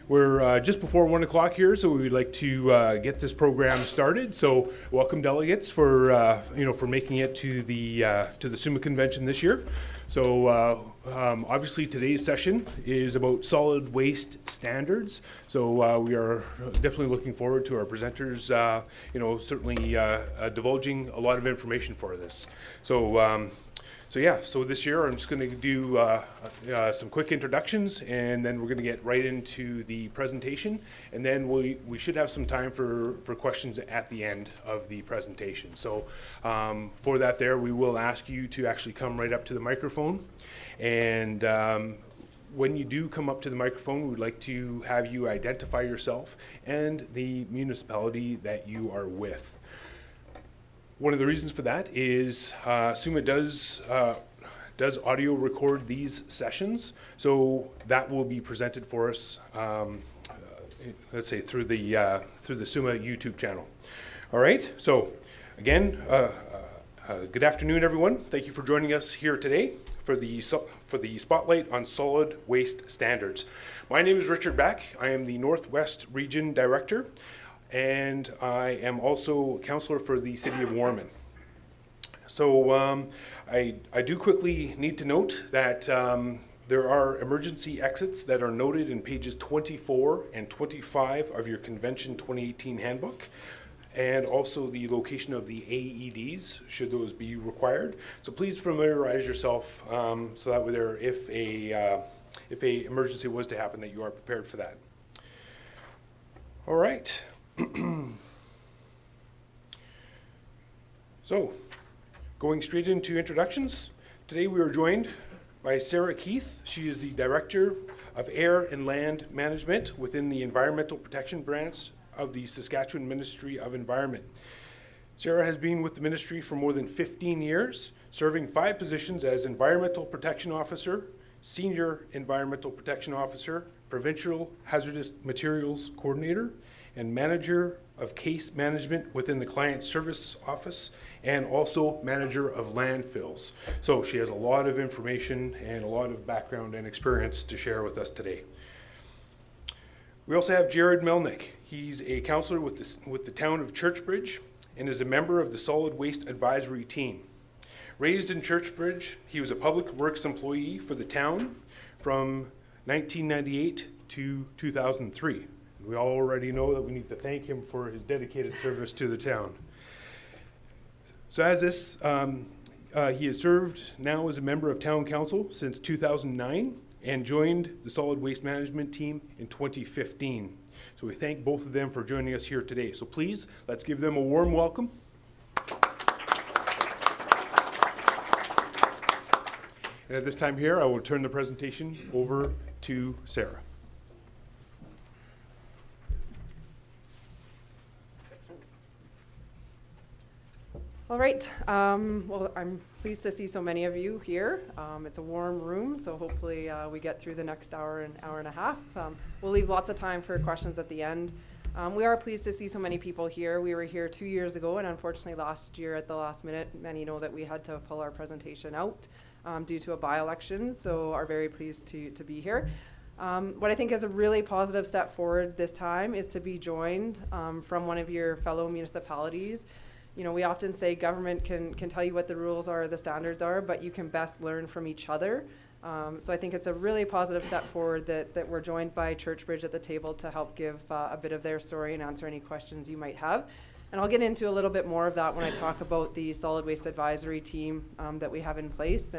We're just before 1 o'clock here, so we'd like to get this program started. So, welcome delegates for for making it to the SUMA convention this year. So, obviously today's session is about solid waste standards. So we are definitely looking forward to our presenters. Certainly divulging a lot of information for this. So this year I'm just going to do some quick introductions, and then we're going to get right into the presentation, and then we should have some time for questions at the end of the presentation. So for that we will ask you to actually come right up to the microphone, and when you do come up to the microphone, we'd like to have you identify yourself and the municipality that you are with. One of the reasons for that is SUMA does audio record these sessions, so that will be presented for us, let's say through the SUMA YouTube channel. All right. So again, good afternoon, everyone. Thank you for joining us here today for the spotlight on solid waste standards. My name is Richard Back. I am the Northwest Region Director, and I am also councillor for the City of Warman. So I do quickly need to note that there are emergency exits that are noted in pages 24 and 25 of your Convention 2018 handbook, and also the location of the AEDs, should those be required. So please familiarize yourself so that way if a emergency was to happen, that you are prepared for that. All right. So, going straight into introductions, today we are joined by Sarah Keith. She is the Director of Air and Land Management within the Environmental Protection Branch of the Saskatchewan Ministry of Environment. Sarah has been with the ministry for more than 15 years, serving 5 positions as Environmental Protection Officer, Senior Environmental Protection Officer, Provincial Hazardous Materials Coordinator, and Manager of Case Management within the Client Service Office, and also Manager of Landfills. So she has a lot of information and a lot of background and experience to share with us today. We also have Jared Melnyk. He's a councillor with the town of Churchbridge and is a member of the Solid Waste Advisory Team. Raised in Churchbridge, he was a public works employee for the town from 1998 to 2003. We already know that we need to thank him for his dedicated service to the town. So as this, he has served now as a member of town council since 2009 and joined the solid waste management team in 2015. So we thank both of them for joining us here today. So please, let's give them a warm welcome. And at this time here, I will turn the presentation over to Sarah. All right, well, I'm pleased to see so many of you here. It's a warm room, so hopefully we get through the next hour and a half. We'll leave lots of time for questions at the end. We are pleased to see so many people here. We were here 2 years ago, and unfortunately last year at the last minute, many know that we had to pull our presentation out due to a by-election, so are very pleased to be here. What I think is a really positive step forward this time is to be joined from one of your fellow municipalities. You know, we often say government can tell you what the rules are, the standards are, but you can best learn from each other. So I think it's a really positive step forward that we're joined by Churchbridge at the table to help give a bit of their story and answer any questions you might have. And I'll get into a little bit more of that when I talk about the solid waste advisory team that we have in place.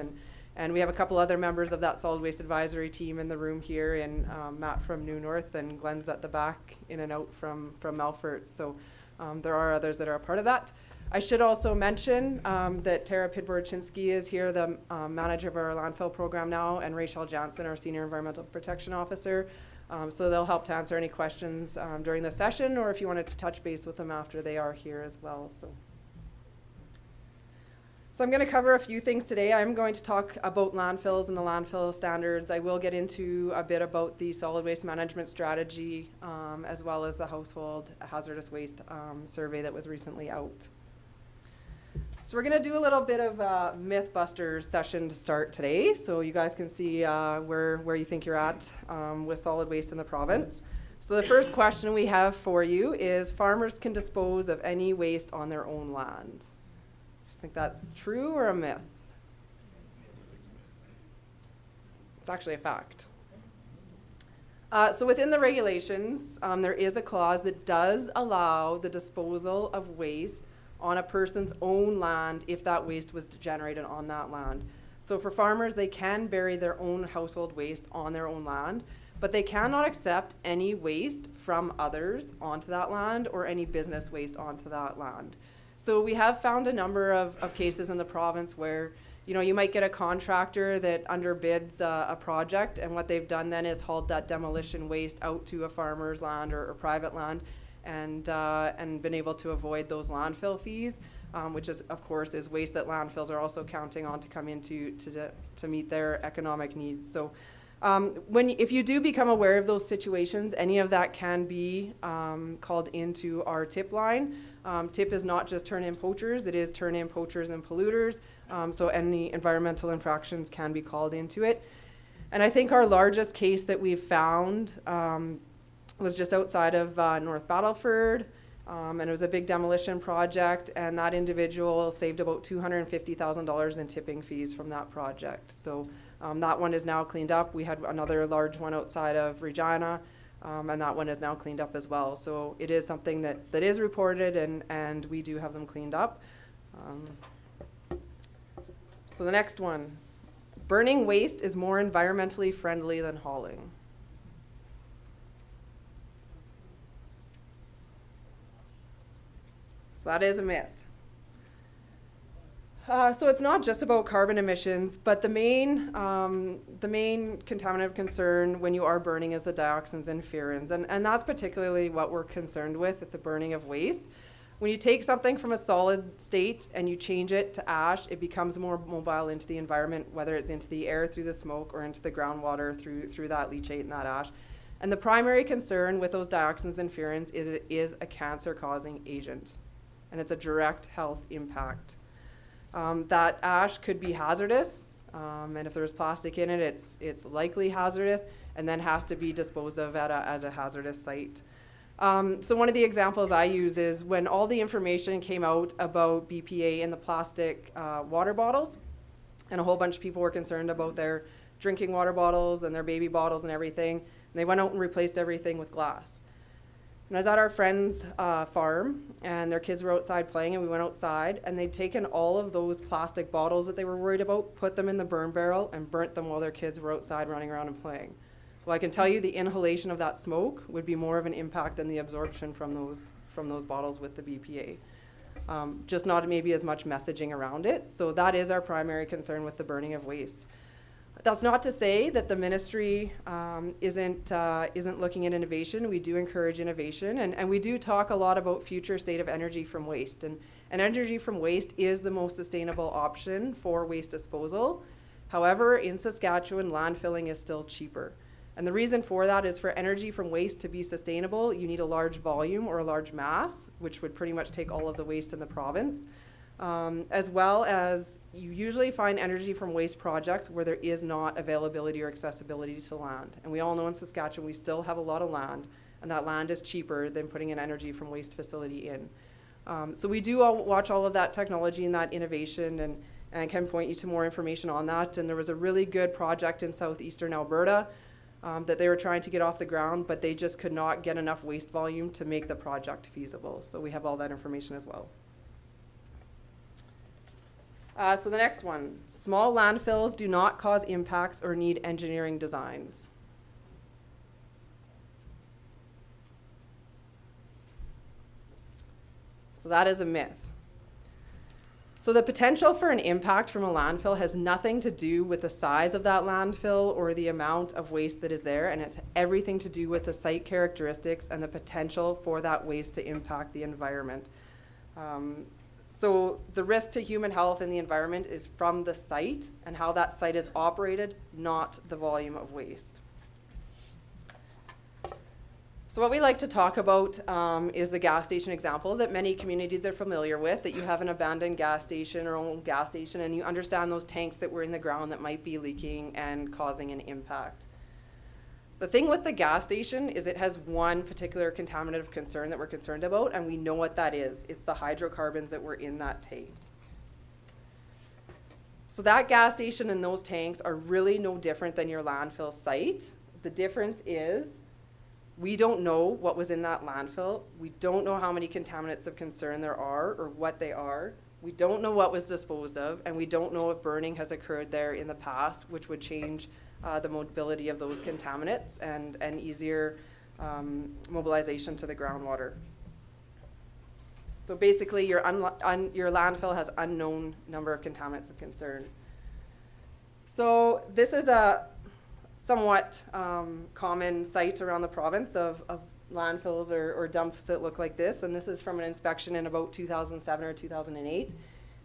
And we have a couple other members of that solid waste advisory team in the room here, and Matt from New North, and Glenn's at the back, in and out from Melfort. So there are others that are a part of that. I should also mention that Tara Pidborczynski is here, the manager of our landfill program now, and Rachel Jansen, our senior environmental protection officer. So they'll help to answer any questions during the session, or if you wanted to touch base with them after, they are here as well. So I'm going to cover a few things today. I'm going to talk about landfills and the landfill standards. I will get into a bit about the solid waste management strategy, as well as the household hazardous waste survey that was recently out. So we're going to do a little bit of a Mythbusters session to start today, so you guys can see where you think you're at with solid waste in the province. So the first question we have for you is, farmers can dispose of any waste on their own land. Just think that's true or a myth? It's actually a fact. So within the regulations, there is a clause that does allow the disposal of waste on a person's own land if that waste was generated on that land. So for farmers, they can bury their own household waste on their own land, but they cannot accept any waste from others onto that land or any business waste onto that land. So we have found a number of cases in the province where, you know, you might get a contractor that underbids a project, and what they've done then is hauled that demolition waste out to a farmer's land or private land, and been able to avoid those landfill fees, which is, of course, is waste that landfills are also counting on to come into to meet their economic needs. So if you do become aware of those situations, any of that can be called into our tip line. Tip is not just turn in poachers, it is turn in poachers and polluters. So any environmental infractions can be called into it. And I think our largest case that we've found was just outside of North Battleford, and it was a big demolition project, and that individual saved about $250,000 in tipping fees from that project. So that one is now cleaned up. We had another large one outside of Regina, and that one is now cleaned up as well. So it is something that is reported, and we do have them cleaned up. So the next one, burning waste is more environmentally friendly than hauling. So that is a myth. So it's not just about carbon emissions, but the main contaminant of concern when you are burning is the dioxins and furans, and that's particularly what we're concerned with at the burning of waste. When you take something from a solid state and you change it to ash, it becomes more mobile into the environment, whether it's into the air through the smoke or into the groundwater through that leachate and that ash. And the primary concern with those dioxins and furans is it is a cancer-causing agent, and it's a direct health impact. That ash could be hazardous, and if there's plastic in it, it's likely hazardous, and then has to be disposed of as a hazardous site. So one of the examples I use is when all the information came out about BPA in the plastic water bottles, and a whole bunch of people were concerned about their drinking water bottles and their baby bottles and everything, and they went out and replaced everything with glass. And I was at our friend's farm, and their kids were outside playing, and we went outside, and they'd taken all of those plastic bottles that they were worried about, put them in the burn barrel, and burnt them while their kids were outside running around and playing. Well, I can tell you the inhalation of that smoke would be more of an impact than the absorption from those bottles with the BPA. Just not maybe as much messaging around it. So that is our primary concern with the burning of waste. That's not to say that the ministry isn't looking at innovation. We do encourage innovation, and we do talk a lot about future state of energy from waste. And energy from waste is the most sustainable option for waste disposal. However, in Saskatchewan, landfilling is still cheaper. And the reason for that is for energy from waste to be sustainable, you need a large volume or a large mass, which would pretty much take all of the waste in the province. As well as you usually find energy from waste projects where there is not availability or accessibility to land. And we all know in Saskatchewan we still have a lot of land, and that land is cheaper than putting an energy from waste facility in. So we do watch all of that technology and that innovation, and I can point you to more information on that. And there was a really good project in southeastern Alberta that they were trying to get off the ground, but they just could not get enough waste volume to make the project feasible. So we have all that information as well. So the next one, small landfills do not cause impacts or need engineering designs. So that is a myth. So the potential for an impact from a landfill has nothing to do with the size of that landfill or the amount of waste that is there, and it's everything to do with the site characteristics and the potential for that waste to impact the environment. So the risk to human health and the environment is from the site and how that site is operated, not the volume of waste. So what we like to talk about is the gas station example that many communities are familiar with, that you have an abandoned gas station or old gas station and you understand those tanks that were in the ground that might be leaking and causing an impact. The thing with the gas station is it has one particular contaminant of concern that we're concerned about, and we know what that is. It's the hydrocarbons that were in that tank. So that gas station and those tanks are really no different than your landfill site. The difference is we don't know what was in that landfill. We don't know how many contaminants of concern there are or what they are. We don't know what was disposed of, and we don't know if burning has occurred there in the past, which would change the mobility of those contaminants and easier mobilization to the groundwater. So basically, your landfill has unknown number of contaminants of concern. So this is a somewhat common site around the province of landfills or dumps that look like this, and this is from an inspection in about 2007 or 2008.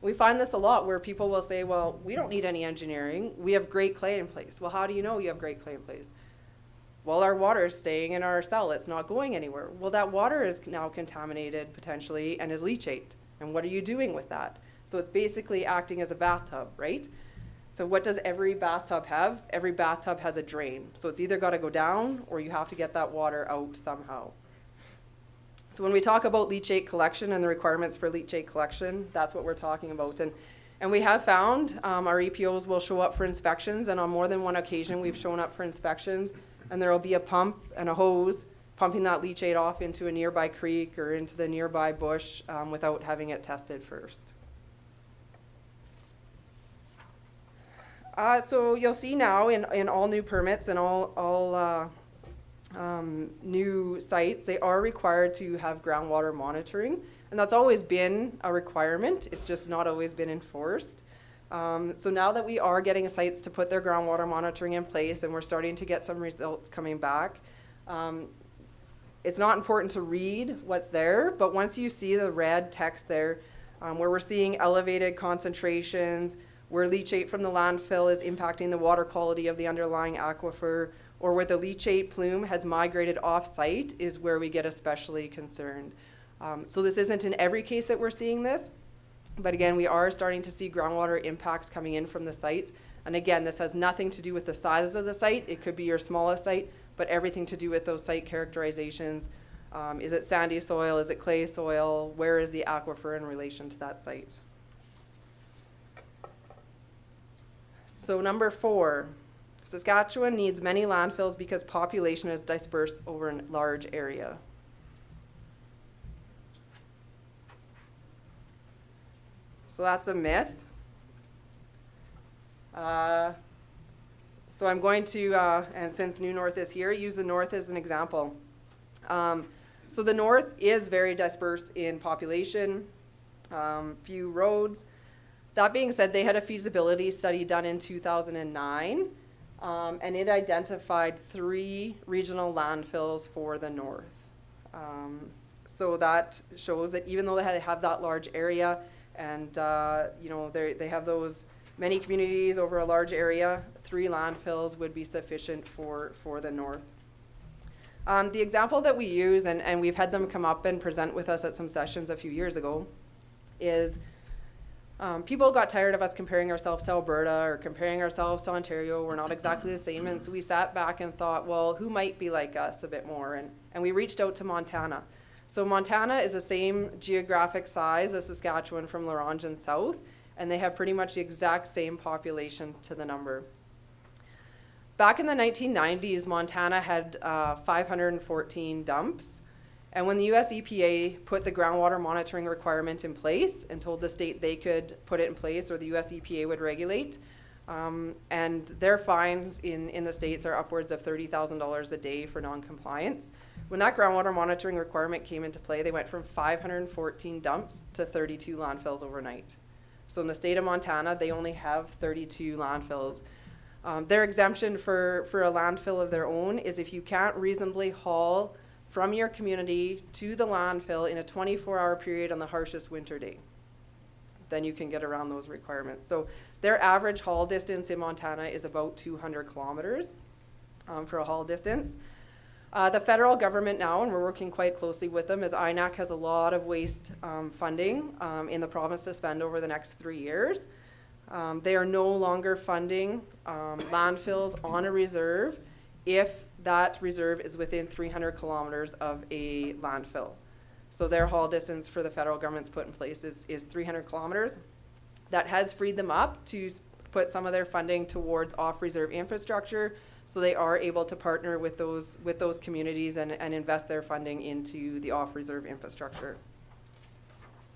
We find this a lot where people will say, well, we don't need any engineering, we have great clay in place. Well, how do you know you have great clay in place? Well, our water is staying in our cell, it's not going anywhere. Well, that water is now contaminated potentially and is leachate, and what are you doing with that? So it's basically acting as a bathtub, right? So what does every bathtub have? Every bathtub has a drain. So it's either got to go down or you have to get that water out somehow. So when we talk about leachate collection and the requirements for leachate collection, that's what we're talking about. And we have found our EPOs will show up for inspections, and on more than one occasion we've shown up for inspections, and there will be a pump and a hose pumping that leachate off into a nearby creek or into the nearby bush without having it tested first. So you'll see now in all new permits and all new sites, they are required to have groundwater monitoring, and that's always been a requirement. It's just not always been enforced. So now that we are getting sites to put their groundwater monitoring in place and we're starting to get some results coming back, it's not important to read what's there, but once you see the red text there, where we're seeing elevated concentrations, where leachate from the landfill is impacting the water quality of the underlying aquifer, or where the leachate plume has migrated off-site, is where we get especially concerned. So this isn't in every case that we're seeing this, but again, we are starting to see groundwater impacts coming in from the sites. And again, this has nothing to do with the size of the site. It could be your smallest site, but everything to do with those site characterizations. Is it sandy soil? Is it clay soil? Where is the aquifer in relation to that site? So number 4, Saskatchewan needs many landfills because population is dispersed over a large area. So that's a myth. So I'm going to, and since New North is here, use the North as an example. So the North is very dispersed in population, few roads. That being said, they had a feasibility study done in 2009, and it identified 3 regional landfills for the North. So that shows that even though they have that large area, and you know, they have those many communities over a large area, 3 landfills would be sufficient for the North. The example that we use, and we've had them come up and present with us at some sessions a few years ago, is people got tired of us comparing ourselves to Alberta or comparing ourselves to Ontario. We're not exactly the same. And so we sat back and thought, well, who might be like us a bit more? And we reached out to Montana. So Montana is the same geographic size as Saskatchewan from La Ronge and south, and they have pretty much the exact same population to the number. Back in the 1990s, Montana had 514 dumps. And when the US EPA put the groundwater monitoring requirement in place and told the state they could put it in place or the US EPA would regulate, and their fines in the states are upwards of $30,000 a day for non-compliance. When that groundwater monitoring requirement came into play, they went from 514 dumps to 32 landfills overnight. So in the state of Montana, they only have 32 landfills. Their exemption for a landfill of their own is if you can't reasonably haul from your community to the landfill in a 24-hour period on the harshest winter day. Then you can get around those requirements. So their average haul distance in Montana is about 200 kilometers for a haul distance. The federal government now, and we're working quite closely with them, as INAC has a lot of waste funding in the province to spend over the next 3 years. They are no longer funding landfills on a reserve if that reserve is within 300 kilometers of a landfill. So their haul distance for the federal government's put in place is 300 kilometers. That has freed them up to put some of their funding towards off-reserve infrastructure, so they are able to partner with those communities and invest their funding into the off-reserve infrastructure.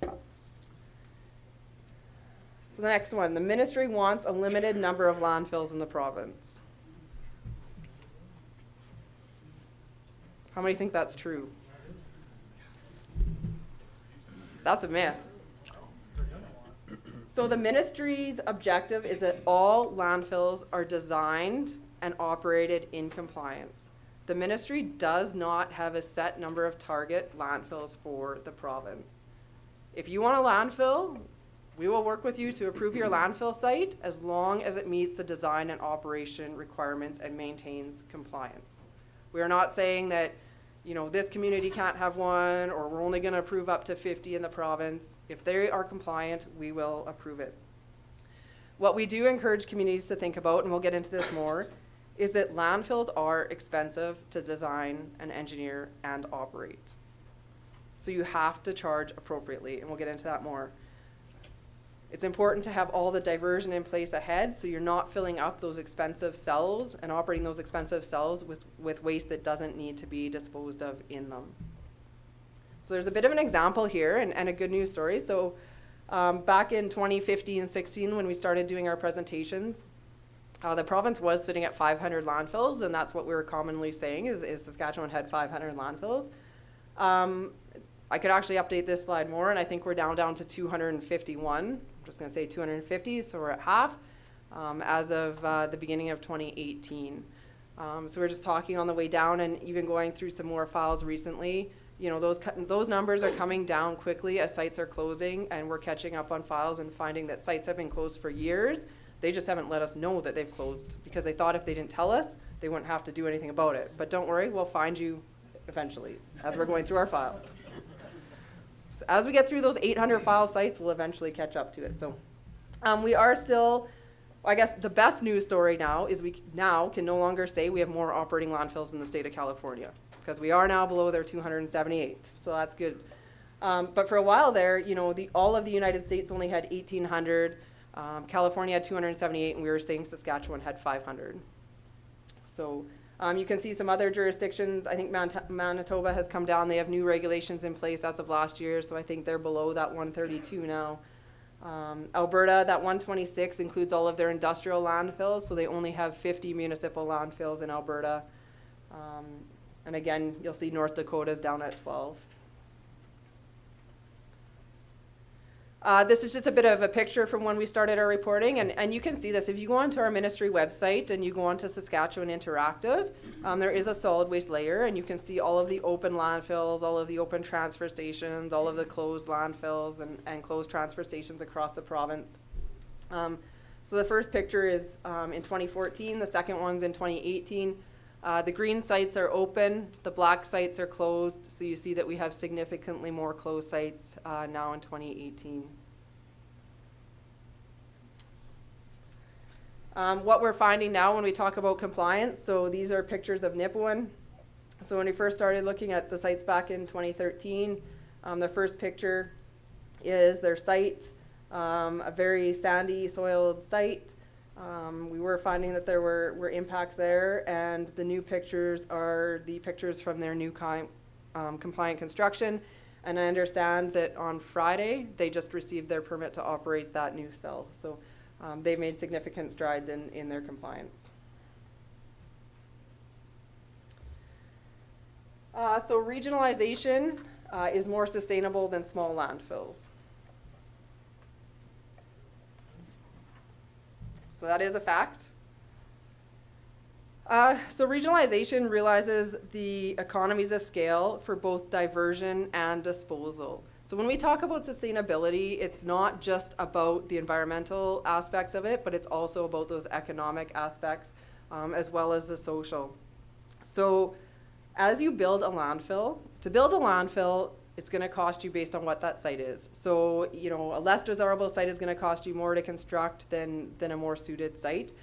So the next one, the ministry wants a limited number of landfills in the province. How many think that's true? That's a myth. So the ministry's objective is that all landfills are designed and operated in compliance. The ministry does not have a set number of target landfills for the province. If you want a landfill, we will work with you to approve your landfill site as long as it meets the design and operation requirements and maintains compliance. We are not saying that, this community can't have one, or we're only going to approve up to 50 in the province. If they are compliant, we will approve it. What we do encourage communities to think about, and we'll get into this more, is that landfills are expensive to design and engineer and operate. So you have to charge appropriately, and we'll get into that more. It's important to have all the diversion in place ahead, so you're not filling up those expensive cells and operating those expensive cells with waste that doesn't need to be disposed of in them. So there's a bit of an example here and a good news story. So back in 2015-16, when we started doing our presentations, the province was sitting at 500 landfills, and that's what we were commonly saying is Saskatchewan had 500 landfills. I could actually update this slide more, and I think we're down to 251. I'm just going to say 250, so we're at half as of the beginning of 2018. So we're just talking on the way down, and even going through some more files recently. Those numbers are coming down quickly as sites are closing, and we're catching up on files and finding that sites have been closed for years. They just haven't let us know that they've closed because they thought if they didn't tell us, they wouldn't have to do anything about it. But don't worry, we'll find you eventually as we're going through our files. So as we get through those 800 file sites, we'll eventually catch up to it. So we are still, I guess the best news story now is we now can no longer say we have more operating landfills in the state of California, because we are now below their 278. So that's good. But for a while there, all of the United States only had 1,800. California had 278, and we were saying Saskatchewan had 500. So you can see some other jurisdictions. I think Manitoba has come down. They have new regulations in place as of last year, so I think they're below that 132 now. Alberta, that 126 includes all of their industrial landfills, so they only have 50 municipal landfills in Alberta. And again, you'll see North Dakota's down at 12. This is just a bit of a picture from when we started our reporting, and you can see this. If you go onto our ministry website and you go onto Saskatchewan Interactive, there is a solid waste layer, and you can see all of the open landfills, all of the open transfer stations, all of the closed landfills and closed transfer stations across the province. So the first picture is in 2014, the second one's in 2018. The green sites are open, the black sites are closed, so you see that we have significantly more closed sites now in 2018. What we're finding now when we talk about compliance, so these are pictures of Nipawin. So when we first started looking at the sites back in 2013, the first picture is their site, a very sandy soiled site. We were finding that there were impacts there, and the new pictures are the pictures from their new compliant construction. And I understand that on Friday, they just received their permit to operate that new cell. So they've made significant strides in their compliance. So regionalization is more sustainable than small landfills. So that is a fact. So regionalization realizes the economies of scale for both diversion and disposal. So when we talk about sustainability, it's not just about the environmental aspects of it, but it's also about those economic aspects as well as the social. So as you build a landfill, to build a landfill, it's going to cost you based on what that site is. So, you know, a less desirable site is going to cost you more to construct than a more suited site,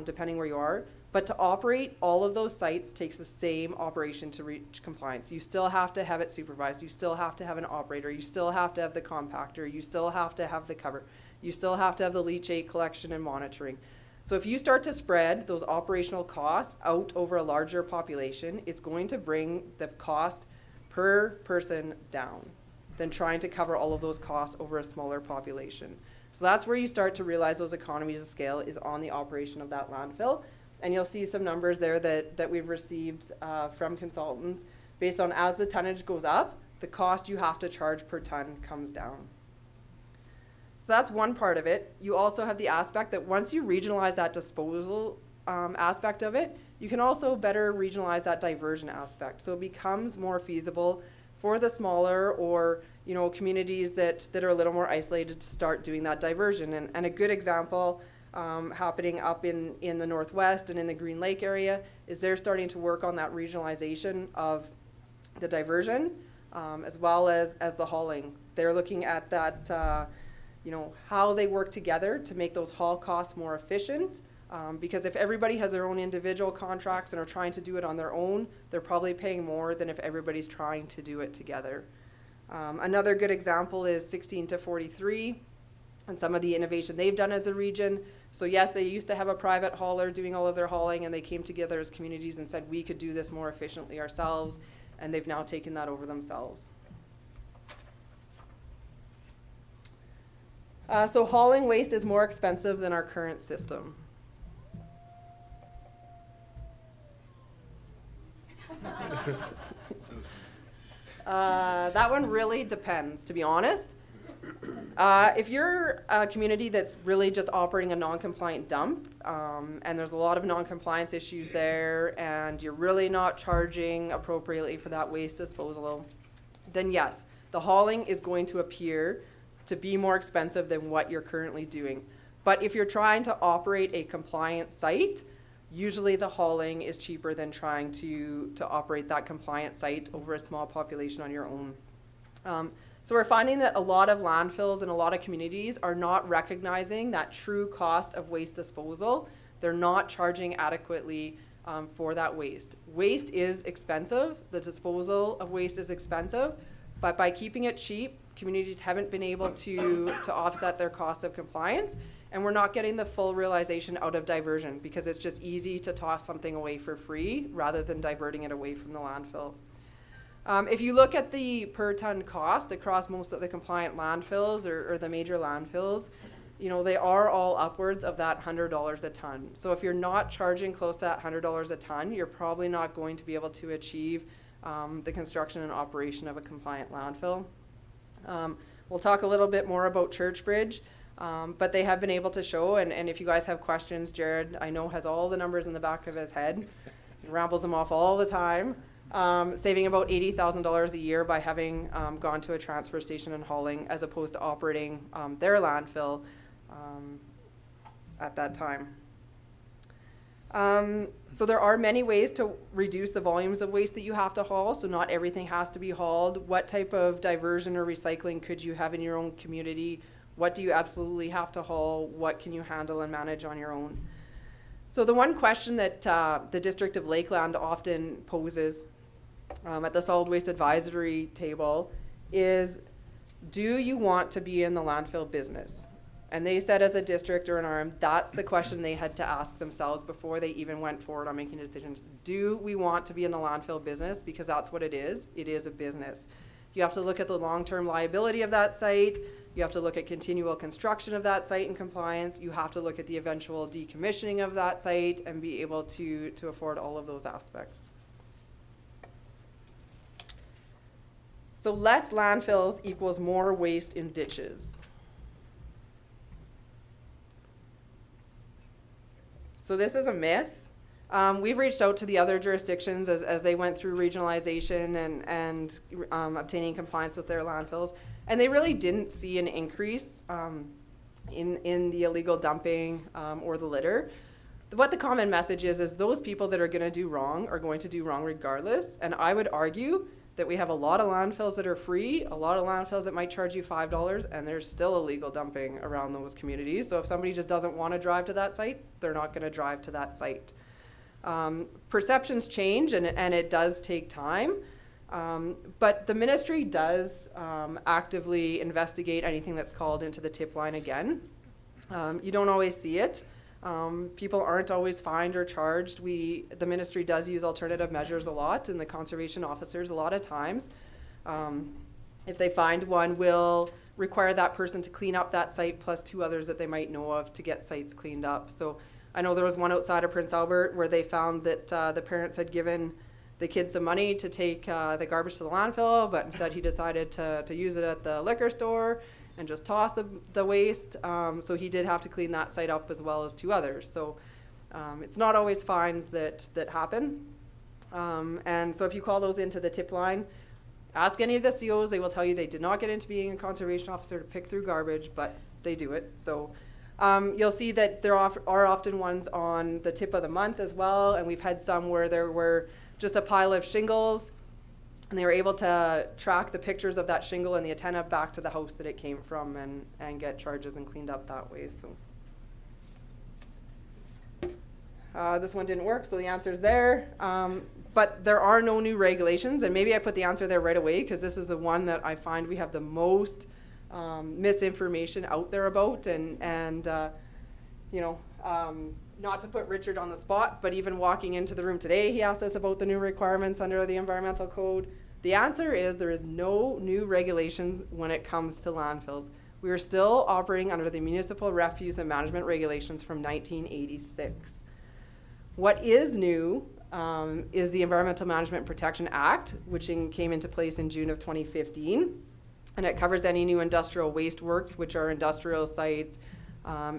depending where you are. But to operate all of those sites takes the same operation to reach compliance. You still have to have it supervised. You still have to have an operator. You still have to have the compactor. You still have to have the cover. You still have to have the leachate collection and monitoring. So if you start to spread those operational costs out over a larger population, it's going to bring the cost per person down than trying to cover all of those costs over a smaller population. So that's where you start to realize those economies of scale is on the operation of that landfill. And you'll see some numbers there that we've received from consultants based on as the tonnage goes up, the cost you have to charge per ton comes down. So that's one part of it. You also have the aspect that once you regionalize that disposal aspect of it, you can also better regionalize that diversion aspect. So it becomes more feasible for the smaller or, you know, communities that are a little more isolated to start doing that diversion. And a good example happening up in the Northwest and in the Green Lake area is they're starting to work on that regionalization of the diversion as well as the hauling. They're looking at that, you know, how they work together to make those haul costs more efficient. Because if everybody has their own individual contracts and are trying to do it on their own, they're probably paying more than if everybody's trying to do it together. Another good example is 16 to 43 and some of the innovation they've done as a region. So yes, they used to have a private hauler doing all of their hauling, and they came together as communities and said we could do this more efficiently ourselves, and they've now taken that over themselves. So hauling waste is more expensive than our current system. That one really depends, to be honest. If you're a community that's really just operating a non-compliant dump, and there's a lot of non-compliance issues there, and you're really not charging appropriately for that waste disposal, then yes, the hauling is going to appear to be more expensive than what you're currently doing. But if you're trying to operate a compliant site, usually the hauling is cheaper than trying to operate that compliant site over a small population on your own. So we're finding that a lot of landfills and a lot of communities are not recognizing that true cost of waste disposal. They're not charging adequately for that waste. Waste is expensive. The disposal of waste is expensive, but by keeping it cheap, communities haven't been able to offset their cost of compliance, and we're not getting the full realization out of diversion because it's just easy to toss something away for free rather than diverting it away from the landfill. If you look at the per ton cost across most of the compliant landfills or the major landfills, you know, they are all upwards of that $100 a ton. So if you're not charging close to that $100 a ton, you're probably not going to be able to achieve the construction and operation of a compliant landfill. We'll talk a little bit more about Churchbridge, but they have been able to show, and if you guys have questions, Jared, I know, has all the numbers in the back of his head, he rambles them off all the time, saving about $80,000 a year by having gone to a transfer station and hauling as opposed to operating their landfill at that time. So there are many ways to reduce the volumes of waste that you have to haul, so not everything has to be hauled. What type of diversion or recycling could you have in your own community? What do you absolutely have to haul? What can you handle and manage on your own? So the one question that the District of Lakeland often poses at the Solid Waste Advisory table is, do you want to be in the landfill business? And they said as a district or an arm, that's the question they had to ask themselves before they even went forward on making decisions. Do we want to be in the landfill business? Because that's what it is. It is a business. You have to look at the long-term liability of that site. You have to look at continual construction of that site and compliance. You have to look at the eventual decommissioning of that site and be able to afford all of those aspects. So less landfills equals more waste in ditches. So this is a myth. We've reached out to the other jurisdictions as they went through regionalization and obtaining compliance with their landfills, and they really didn't see an increase in the illegal dumping or the litter. what the common message is those people that are going to do wrong are going to do wrong regardless. And I would argue that we have a lot of landfills that are free, a lot of landfills that might charge you $5, and there's still illegal dumping around those communities. So if somebody just doesn't want to drive to that site, they're not going to drive to that site. Perceptions change, and it does take time. But the ministry does actively investigate anything that's called into the tip line again. You don't always see it. People aren't always fined or charged. The ministry does use alternative measures a lot, and the conservation officers a lot of times, if they find one, will require that person to clean up that site plus 2 others that they might know of to get sites cleaned up. So I know there was one outside of Prince Albert where they found that the parents had given the kid some money to take the garbage to the landfill, but instead he decided to use it at the liquor store and just toss the waste. So he did have to clean that site up as well as 2 others. So it's not always fines that happen. And so if you call those into the tip line, ask any of the COs, they will tell you they did not get into being a conservation officer to pick through garbage, but they do it. So you'll see that there are often ones on the tip of the month as well, and we've had some where there were just a pile of shingles, and they were able to track the pictures of that shingle and the antenna back to the house that it came from and get charges and cleaned up that way. So this one didn't work, so the answer's there. But there are no new regulations, and maybe I put the answer there right away because this is the one that I find we have the most misinformation out there about, and not to put Richard on the spot, but even walking into the room today, he asked us about the new requirements under the environmental code. The answer is there is no new regulations when it comes to landfills. We are still operating under the Municipal Refuse and Management Regulations from 1986. What is new is the Environmental Management and Protection Act, which came into place in June of 2015. And it covers any new industrial waste works, which are industrial sites,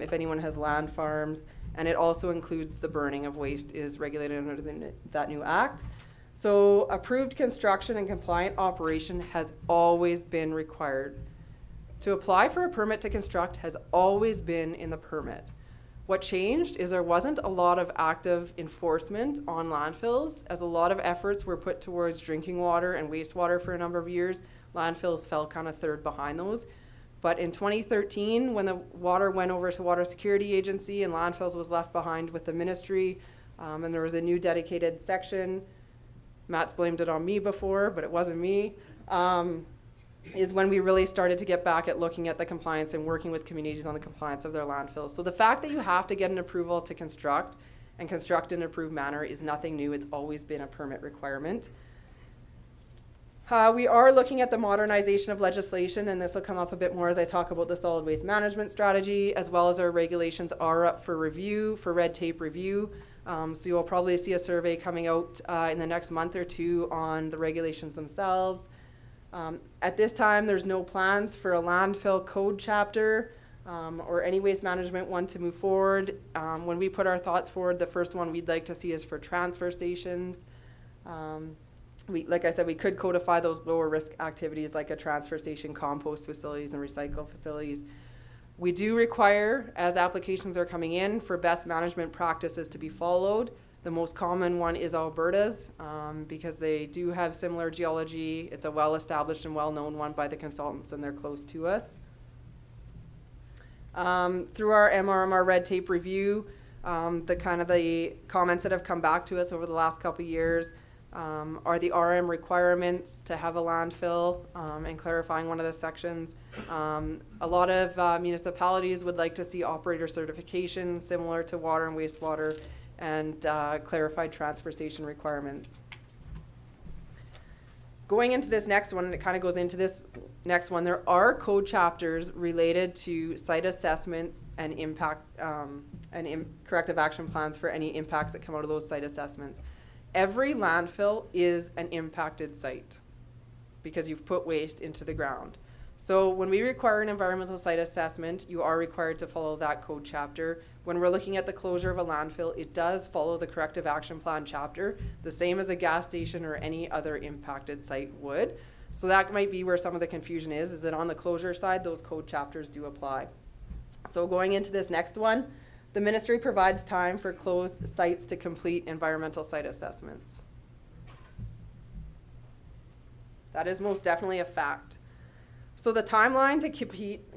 if anyone has land farms. And it also includes the burning of waste is regulated under that new act. So approved construction and compliant operation has always been required. To apply for a permit to construct has always been in the permit. What changed is there wasn't a lot of active enforcement on landfills, as a lot of efforts were put towards drinking water and wastewater for a number of years. Landfills fell kind of third behind those. But in 2013, when the water went over to Water Security Agency and landfills was left behind with the ministry, and there was a new dedicated section, Matt's blamed it on me before, but it wasn't me, is when we really started to get back at looking at the compliance and working with communities on the compliance of their landfills. So the fact that you have to get an approval to construct and construct in an approved manner is nothing new. It's always been a permit requirement. We are looking at the modernization of legislation, and this will come up a bit more as I talk about the solid waste management strategy, as well as our regulations are up for review, for red tape review. So you'll probably see a survey coming out in the next month or 2 on the regulations themselves. At this time, there's no plans for a landfill code chapter or any waste management one to move forward. When we put our thoughts forward, the first one we'd like to see is for transfer stations. Like I said, we could codify those lower risk activities like a transfer station, compost facilities, and recycle facilities. We do require, as applications are coming in, for best management practices to be followed. The most common one is Alberta's because they do have similar geology. It's a well-established and well-known one by the consultants, and they're close to us. Through our MRMR red tape review, the comments that have come back to us over the last couple of years are the RM requirements to have a landfill and clarifying one of the sections. A lot of municipalities would like to see operator certification similar to water and wastewater, and clarified transfer station requirements. Going into this next one, and it kind of goes into this next one, there are code chapters related to site assessments and impact corrective action plans for any impacts that come out of those site assessments. Every landfill is an impacted site because you've put waste into the ground. So when we require an environmental site assessment, you are required to follow that code chapter. When we're looking at the closure of a landfill, it does follow the corrective action plan chapter, the same as a gas station or any other impacted site would. So that might be where some of the confusion is that on the closure side, those code chapters do apply. So going into this next one, The ministry provides time for closed sites to complete environmental site assessments. That is most definitely a fact. So the timeline to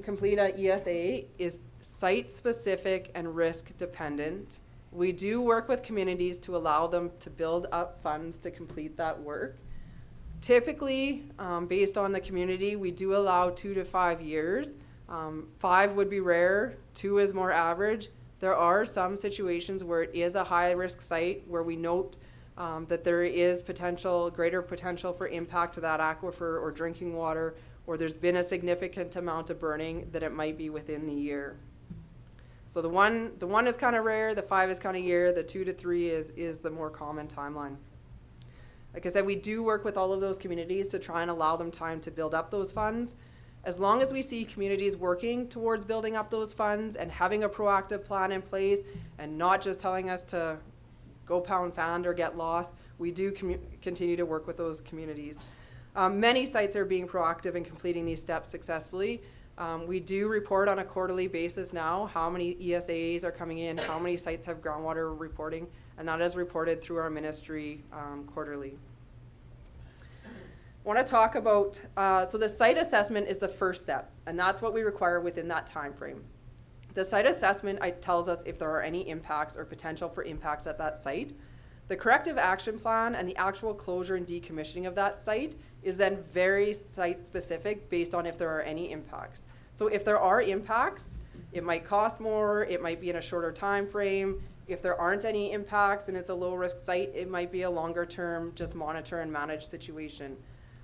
complete an ESA is site-specific and risk-dependent. We do work with communities to allow them to build up funds to complete that work. Typically, based on the community, we do allow 2 to 5 years. 5 would be rare, 2 is more average. There are some situations where it is a high-risk site where we note that there is greater potential for impact to that aquifer or drinking water, or there's been a significant amount of burning that it might be within the year. So the one is kind of rare, the 5 is kind of year, the 2 to 3 is the more common timeline. Like I said, we do work with all of those communities to try and allow them time to build up those funds. As long as we see communities working towards building up those funds and having a proactive plan in place and not just telling us to go pound sand or get lost, we do continue to work with those communities. Many sites are being proactive in completing these steps successfully. We do report on a quarterly basis now how many ESAs are coming in, how many sites have groundwater reporting, and that is reported through our ministry quarterly. I want to talk about, so the site assessment is the first step, and that's what we require within that time frame. The site assessment tells us if there are any impacts or potential for impacts at that site. The corrective action plan and the actual closure and decommissioning of that site is then very site-specific based on if there are any impacts. So if there are impacts, it might cost more, it might be in a shorter time frame. If there aren't any impacts and it's a low-risk site, it might be a longer-term, just monitor and manage situation.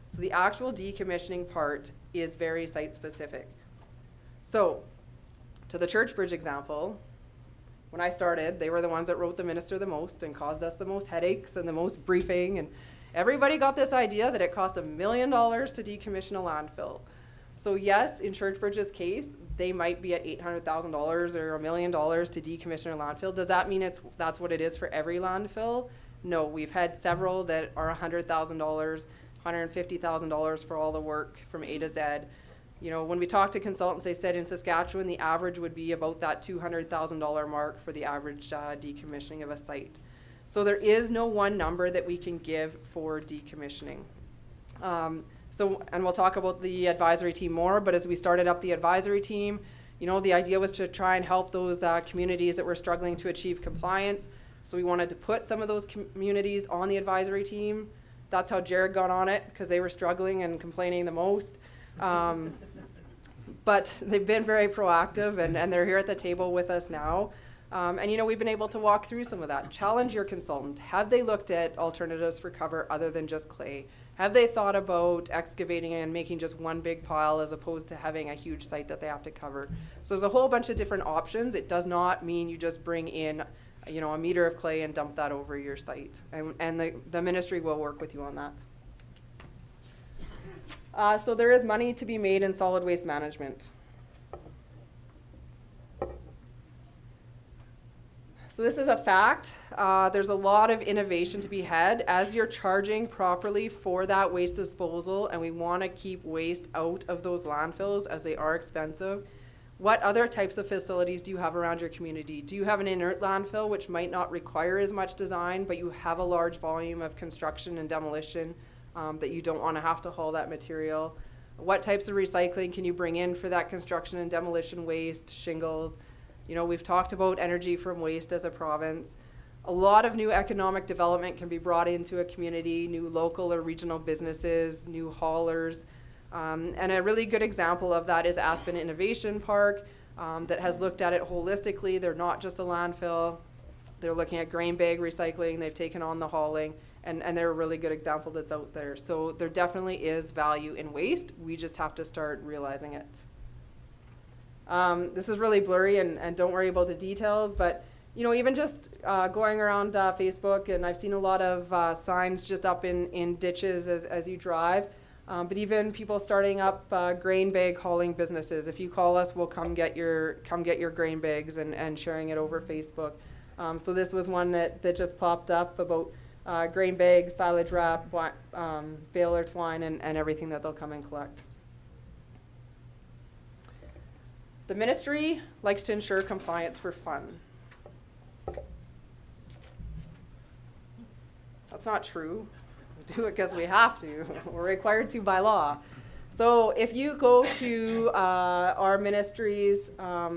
So the actual decommissioning part is very site-specific. So, to the Churchbridge example, when I started, they were the ones that wrote the minister the most and caused us the most headaches and the most briefing, and everybody got this idea that it cost $1 million to decommission a landfill. So yes, in Churchbridge's case, they might be at $800,000 or $1 million to decommission a landfill. Does that mean that's what it is for every landfill? No, we've had several that are $100,000, $150,000 for all the work from A to Z. You know, when we talked to consultants, they said in Saskatchewan, the average would be about that $200,000 mark for the average decommissioning of a site. So there is no one number that we can give for decommissioning. And we'll talk about the advisory team more, but as we started up the advisory team, you know, the idea was to try and help those communities that were struggling to achieve compliance. So we wanted to put some of those communities on the advisory team. That's how Jared got on it, because they were struggling and complaining the most. But they've been very proactive, and they're here at the table with us now. And, you know, we've been able to walk through some of that. Challenge your consultant. Have they looked at alternatives for cover other than just clay? Have they thought about excavating and making just one big pile as opposed to having a huge site that they have to cover? So there's a whole bunch of different options. It does not mean you just bring in, you know, a meter of clay and dump that over your site. And the ministry will work with you on that. So there is money to be made in solid waste management. So this is a fact. There's a lot of innovation to be had as you're charging properly for that waste disposal, and we want to keep waste out of those landfills as they are expensive. What other types of facilities do you have around your community? Do you have an inert landfill, which might not require as much design, but you have a large volume of construction and demolition that you don't want to have to haul that material? What types of recycling can you bring in for that construction and demolition waste, shingles? You know, we've talked about energy from waste as a province. A lot of new economic development can be brought into a community, new local or regional businesses, new haulers. And a really good example of that is Aspen Innovation Park that has looked at it holistically. They're not just a landfill. They're looking at grain bag recycling. They've taken on the hauling. And they're a really good example that's out there. So there definitely is value in waste. We just have to start realizing it. This is really blurry, and don't worry about the details, but you know, even just going around Facebook, and I've seen a lot of signs just up in ditches as you drive, but even people starting up grain bag hauling businesses. If you call us, we'll come get your grain bags and sharing it over Facebook. So this was one that just popped up about grain bags, silage wrap, baler twine, and everything that they'll come and collect. The ministry likes to ensure compliance for fun. That's not true. We do it because we have to. We're required to by law. So if you go to our ministry's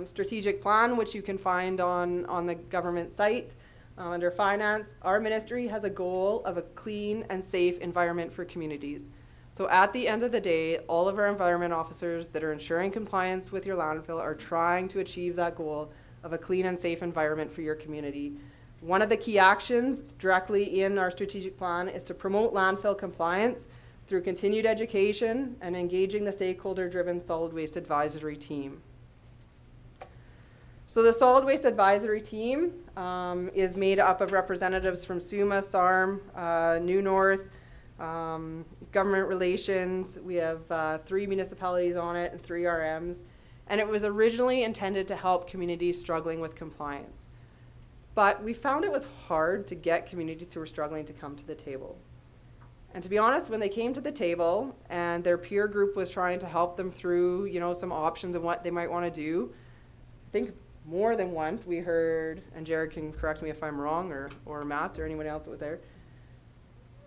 strategic plan, which you can find on the government site under finance, our ministry has a goal of a clean and safe environment for communities. So at the end of the day, all of our environment officers that are ensuring compliance with your landfill are trying to achieve that goal of a clean and safe environment for your community. One of the key actions directly in our strategic plan is to promote landfill compliance through continued education and engaging the stakeholder-driven solid waste advisory team. So the solid waste advisory team is made up of representatives from SUMA, SARM, New North, government relations. We have 3 municipalities on it and 3 RMs. And it was originally intended to help communities struggling with compliance. But we found it was hard to get communities who were struggling to come to the table. And to be honest, when they came to the table and their peer group was trying to help them through, some options and what they might want to do, I think more than once we heard, and Jared can correct me if I'm wrong, or Matt or anyone else that was there,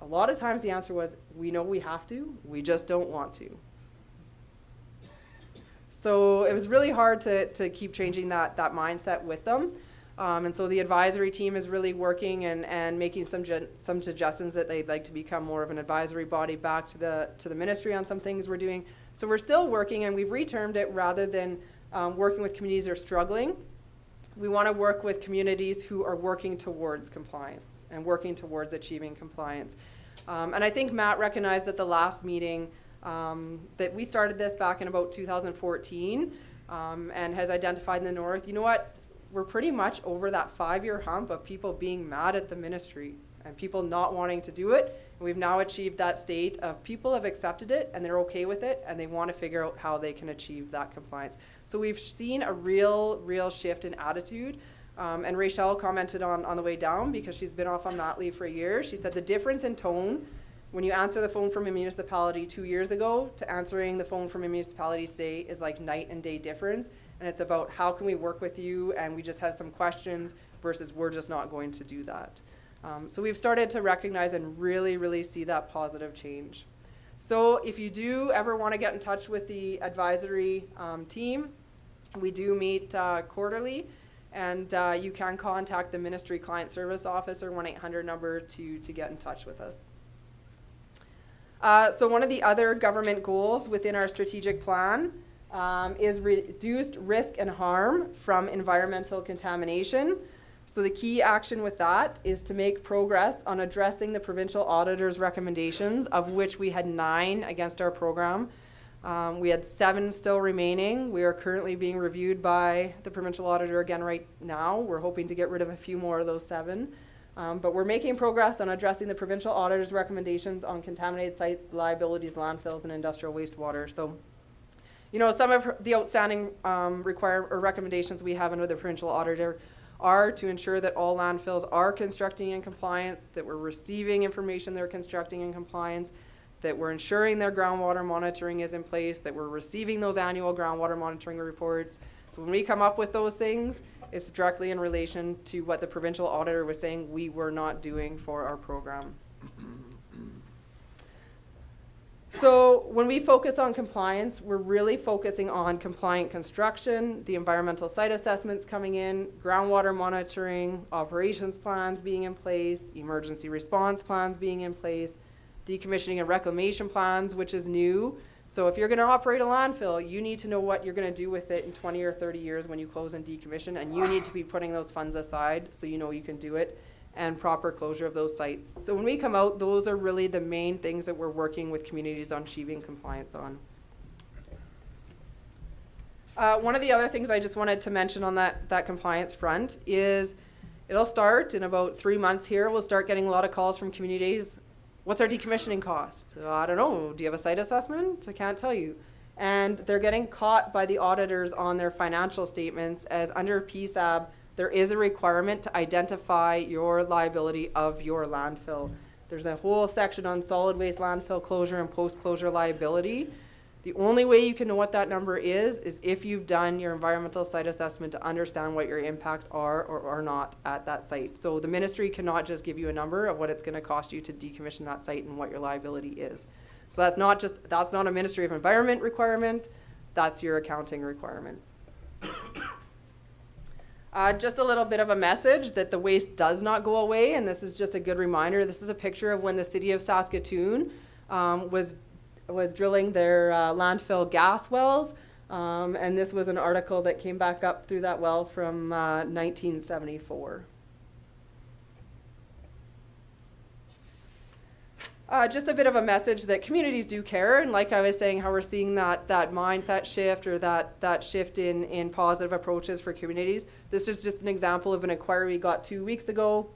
a lot of times the answer was, we know we have to, we just don't want to. So it was really hard to keep changing that mindset with them. And so the advisory team is really working and making some suggestions that they'd like to become more of an advisory body back to the ministry on some things we're doing. So we're still working, and we've retermed it rather than working with communities that are struggling. We want to work with communities who are working towards compliance and working towards achieving compliance. And I think Matt recognized at the last meeting that we started this back in about 2014 and has identified in the north, you know what, we're pretty much over that 5-year hump of people being mad at the ministry and people not wanting to do it. And we've now achieved that state of people have accepted it and they're okay with it and they want to figure out how they can achieve that compliance. So we've seen a real shift in attitude. And Rachel commented on the way down because she's been off on mat leave for a year. She said the difference in tone when you answer the phone from a municipality 2 years ago to answering the phone from a municipality today is like night and day difference. And it's about how can we work with you and we just have some questions versus we're just not going to do that. So we've started to recognize and really see that positive change. So if you do ever want to get in touch with the advisory team, we do meet quarterly. And you can contact the Ministry Client Service Office or 1-800 number to get in touch with us. So one of the other government goals within our strategic plan is reduced risk and harm from environmental contamination. So the key action with that is to make progress on addressing the provincial auditor's recommendations, of which we had 9 against our program. We had 7 still remaining. We are currently being reviewed by the provincial auditor again right now. We're hoping to get rid of a few more of those 7. But we're making progress on addressing the provincial auditor's recommendations on contaminated sites, liabilities, landfills, and industrial wastewater. So, some of the outstanding recommendations we have under the provincial auditor are to ensure that all landfills are constructing in compliance, that we're receiving information they're constructing in compliance, that we're ensuring their groundwater monitoring is in place, that we're receiving those annual groundwater monitoring reports. So when we come up with those things, it's directly in relation to what the provincial auditor was saying we were not doing for our program. So when we focus on compliance, we're really focusing on compliant construction, the environmental site assessments coming in, groundwater monitoring, operations plans being in place, emergency response plans being in place, decommissioning and reclamation plans, which is new. So if you're going to operate a landfill, you need to know what you're going to do with it in 20 or 30 years when you close and decommission, and you need to be putting those funds aside so you know you can do it, and proper closure of those sites. So when we come out, those are really the main things that we're working with communities on achieving compliance on. One of the other things I just wanted to mention on that compliance front is it'll start in about 3 months here. We'll start getting a lot of calls from communities. What's our decommissioning cost? I don't know. Do you have a site assessment? I can't tell you. And they're getting caught by the auditors on their financial statements as under PSAB, there is a requirement to identify your liability of your landfill. There's a whole section on solid waste landfill closure and post-closure liability. The only way you can know what that number is if you've done your environmental site assessment to understand what your impacts are or are not at that site. So the ministry cannot just give you a number of what it's going to cost you to decommission that site and what your liability is. So that's not a Ministry of Environment requirement, that's your accounting requirement. Just a little bit of a message that the waste does not go away, and this is just a good reminder. This is a picture of when the city of Saskatoon was drilling their landfill gas wells, and this was an article that came back up through that well from 1974. Just a bit of a message that communities do care, and like I was saying, how we're seeing that mindset shift or that shift in positive approaches for communities. This is just an example of an inquiry we got 2 weeks ago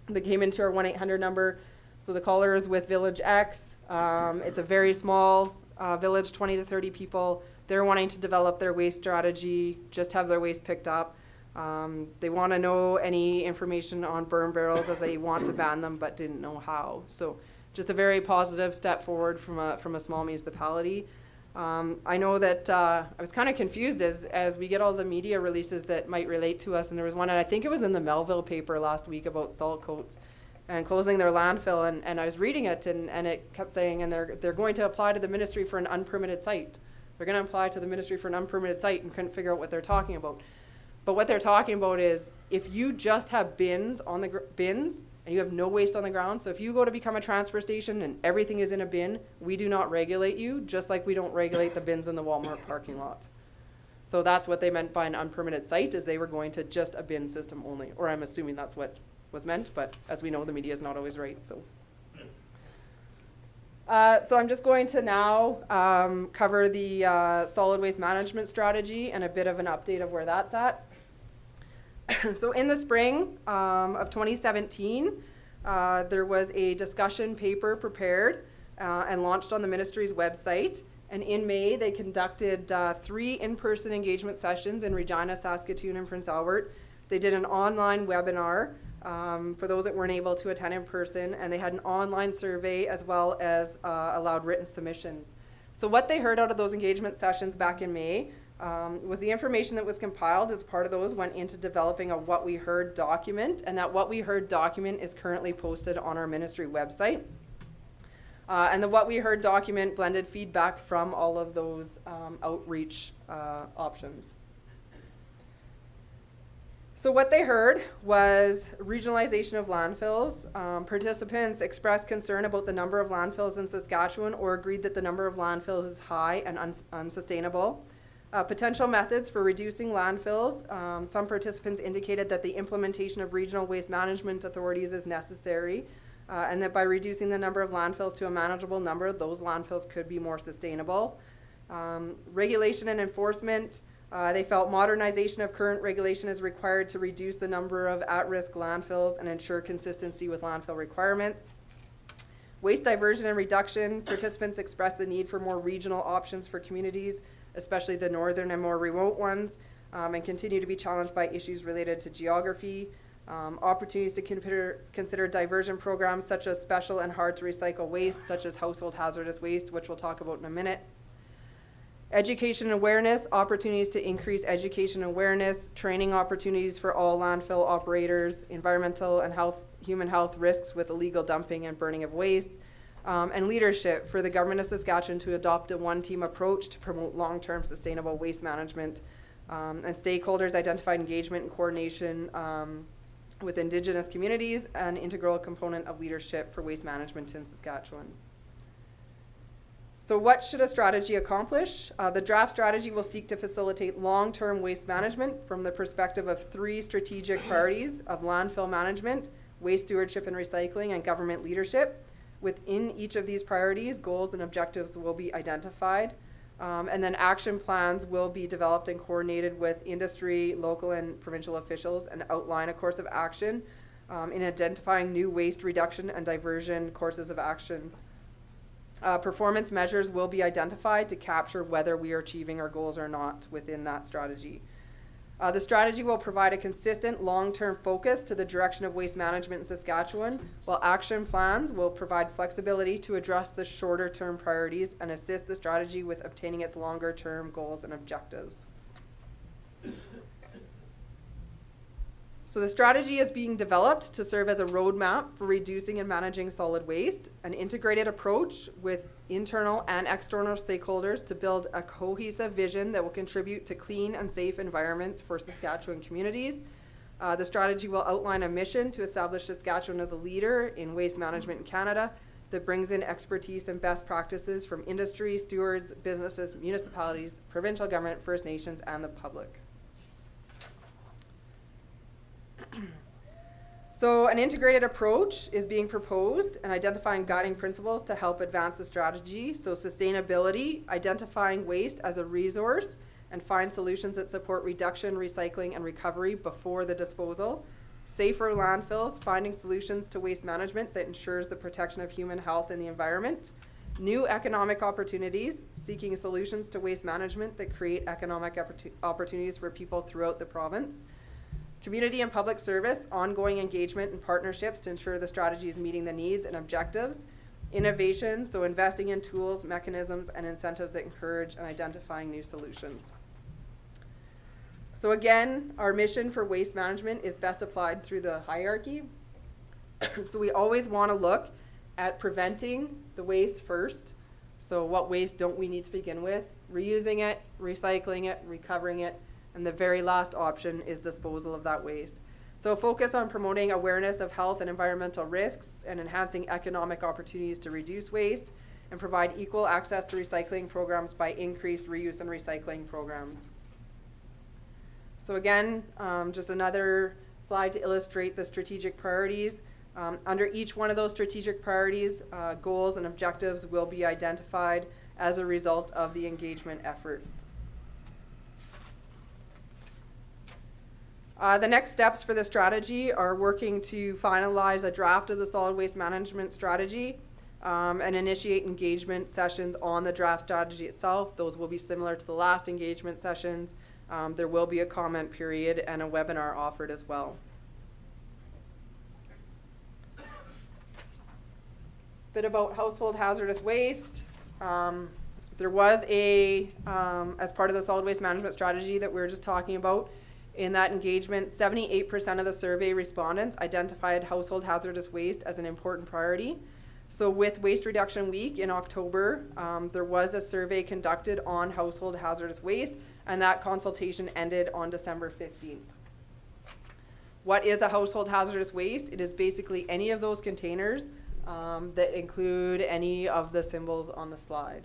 that came into our 1-800 number. So the caller is with Village X. It's a very small village, 20 to 30 people. They're wanting to develop their waste strategy, just have their waste picked up. They want to know any information on burn barrels as they want to ban them, but didn't know how. So just a very positive step forward from a small municipality. I know that I was kind of confused as we get all the media releases that might relate to us, and there was one, and I think it was in the Melville paper last week about salt coats and closing their landfill, and I was reading it, and it kept saying, and they're going to apply to the ministry for an unpermitted site. They're going to apply to the ministry for an unpermitted site, and couldn't figure out what they're talking about. But what they're talking about is if you just have bins on the bins, and you have no waste on the ground. So if you go to become a transfer station and everything is in a bin, we do not regulate you, just like we don't regulate the bins in the Walmart parking lot. So that's what they meant by an unpermitted site, is they were going to just a bin system only. Or I'm assuming that's what was meant, but as we know, the media is not always right. So I'm just going to now cover the solid waste management strategy and a bit of an update of where that's at. So in the spring of 2017, there was a discussion paper prepared and launched on the ministry's website. And in May, they conducted 3 in-person engagement sessions in Regina, Saskatoon, and Prince Albert. They did an online webinar for those that weren't able to attend in person, and they had an online survey as well as allowed written submissions. So what they heard out of those engagement sessions back in May was the information that was compiled as part of those went into developing a What We Heard document, and that What We Heard document is currently posted on our ministry website. And the What We Heard document blended feedback from all of those outreach options. So what they heard was regionalization of landfills. Participants expressed concern about the number of landfills in Saskatchewan or agreed that the number of landfills is high and unsustainable. Potential methods for reducing landfills. Some participants indicated that the implementation of regional waste management authorities is necessary, and that by reducing the number of landfills to a manageable number, those landfills could be more sustainable. Regulation and enforcement. They felt modernization of current regulation is required to reduce the number of at-risk landfills and ensure consistency with landfill requirements. Waste diversion and reduction. Participants expressed the need for more regional options for communities, especially the northern and more remote ones, and continue to be challenged by issues related to geography. Opportunities to consider diversion programs such as special and hard to recycle waste, such as household hazardous waste, which we'll talk about in a minute. Education and awareness, opportunities to increase education and awareness, training opportunities for all landfill operators, environmental and human health risks with illegal dumping and burning of waste, and leadership for the government of Saskatchewan to adopt a one-team approach to promote long-term sustainable waste management, and stakeholders identified engagement and coordination with Indigenous communities, an integral component of leadership for waste management in Saskatchewan. So what should a strategy accomplish? The draft strategy will seek to facilitate long-term waste management from the perspective of 3 strategic priorities of landfill management, waste stewardship and recycling, and government leadership. Within each of these priorities, goals and objectives will be identified, and then action plans will be developed and coordinated with industry, local and provincial officials, and outline a course of action in identifying new waste reduction and diversion courses of actions. Performance measures will be identified to capture whether we are achieving our goals or not within that strategy. The strategy will provide a consistent long-term focus to the direction of waste management in Saskatchewan, while action plans will provide flexibility to address the shorter-term priorities and assist the strategy with obtaining its longer-term goals and objectives. So the strategy is being developed to serve as a roadmap for reducing and managing solid waste, an integrated approach with internal and external stakeholders to build a cohesive vision that will contribute to clean and safe environments for Saskatchewan communities. The strategy will outline a mission to establish Saskatchewan as a leader in waste management in Canada that brings in expertise and best practices from industry, stewards, businesses, municipalities, provincial government, First Nations, and the public. So an integrated approach is being proposed and identifying guiding principles to help advance the strategy. So sustainability, identifying waste as a resource and find solutions that support reduction, recycling, and recovery before the disposal. Safer landfills, finding solutions to waste management that ensures the protection of human health and the environment. New economic opportunities, seeking solutions to waste management that create economic opportunities for people throughout the province. Community and public service, ongoing engagement and partnerships to ensure the strategy is meeting the needs and objectives. Innovation, so investing in tools, mechanisms, and incentives that encourage and identifying new solutions. So again, our mission for waste management is best applied through the hierarchy. So we always want to look at preventing the waste first. So what waste don't we need to begin with? Reusing it, recycling it, recovering it, and the very last option is disposal of that waste. So focus on promoting awareness of health and environmental risks and enhancing economic opportunities to reduce waste and provide equal access to recycling programs by increased reuse and recycling programs. So again, just another slide to illustrate the strategic priorities. Under each one of those strategic priorities, goals and objectives will be identified as a result of the engagement efforts. The next steps for the strategy are working to finalize a draft of the solid waste management strategy and initiate engagement sessions on the draft strategy itself. Those will be similar to the last engagement sessions. There will be a comment period and a webinar offered as well. Bit about household hazardous waste. There was as part of the solid waste management strategy that we were just talking about, in that engagement, 78% of the survey respondents identified household hazardous waste as an important priority. So with Waste Reduction Week in October, there was a survey conducted on household hazardous waste, and that consultation ended on December 15th. What is a household hazardous waste? It is basically any of those containers that include any of the symbols on the slide,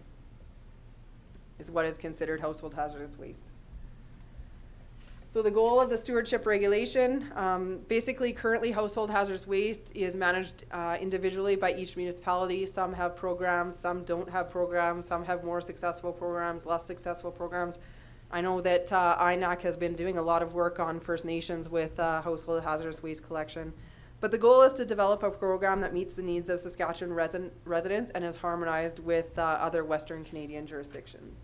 is what is considered household hazardous waste. So the goal of the Stewardship Regulation, basically currently household hazardous waste is managed individually by each municipality. Some have programs, some don't have programs, some have more successful programs, less successful programs. I know that INAC has been doing a lot of work on First Nations with household hazardous waste collection. But the goal is to develop a program that meets the needs of Saskatchewan residents and is harmonized with other Western Canadian jurisdictions.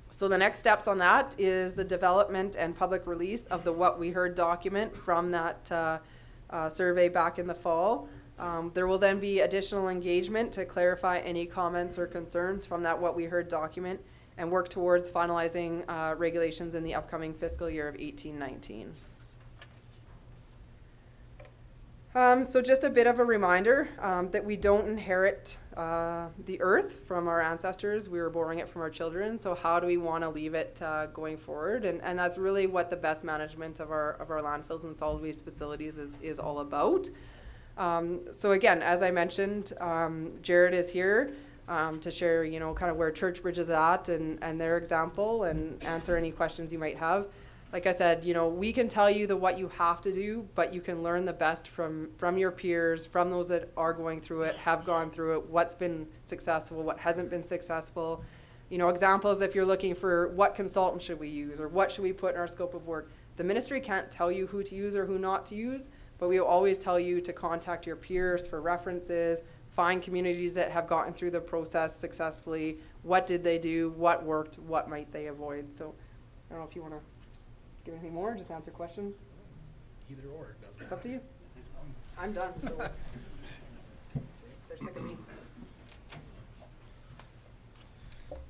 So the next steps on that is the development and public release of the What We Heard document from that survey back in the fall. There will then be additional engagement to clarify any comments or concerns from that What We Heard document and work towards finalizing regulations in the upcoming fiscal year of 18-19. So just a bit of a reminder that we don't inherit the earth from our ancestors. We were borrowing it from our children. So how do we want to leave it going forward? And that's really what the best management of our landfills and solid waste facilities is all about. So again, as I mentioned, Jared is here to share, kind of where Churchbridge is at and their example and answer any questions you might have. Like I said, we can tell you what you have to do, but you can learn the best from your peers, from those that are going through it, have gone through it, what's been successful, what hasn't been successful. Examples if you're looking for what consultant should we use or what should we put in our scope of work. The ministry can't tell you who to use or who not to use, but we will always tell you to contact your peers for references, find communities that have gotten through the process successfully. What did they do? What worked? What might they avoid? So I don't know if you want to give anything more, just answer questions. Either or, it doesn't It's up to matter. you. I'm done, so. They're sick of me.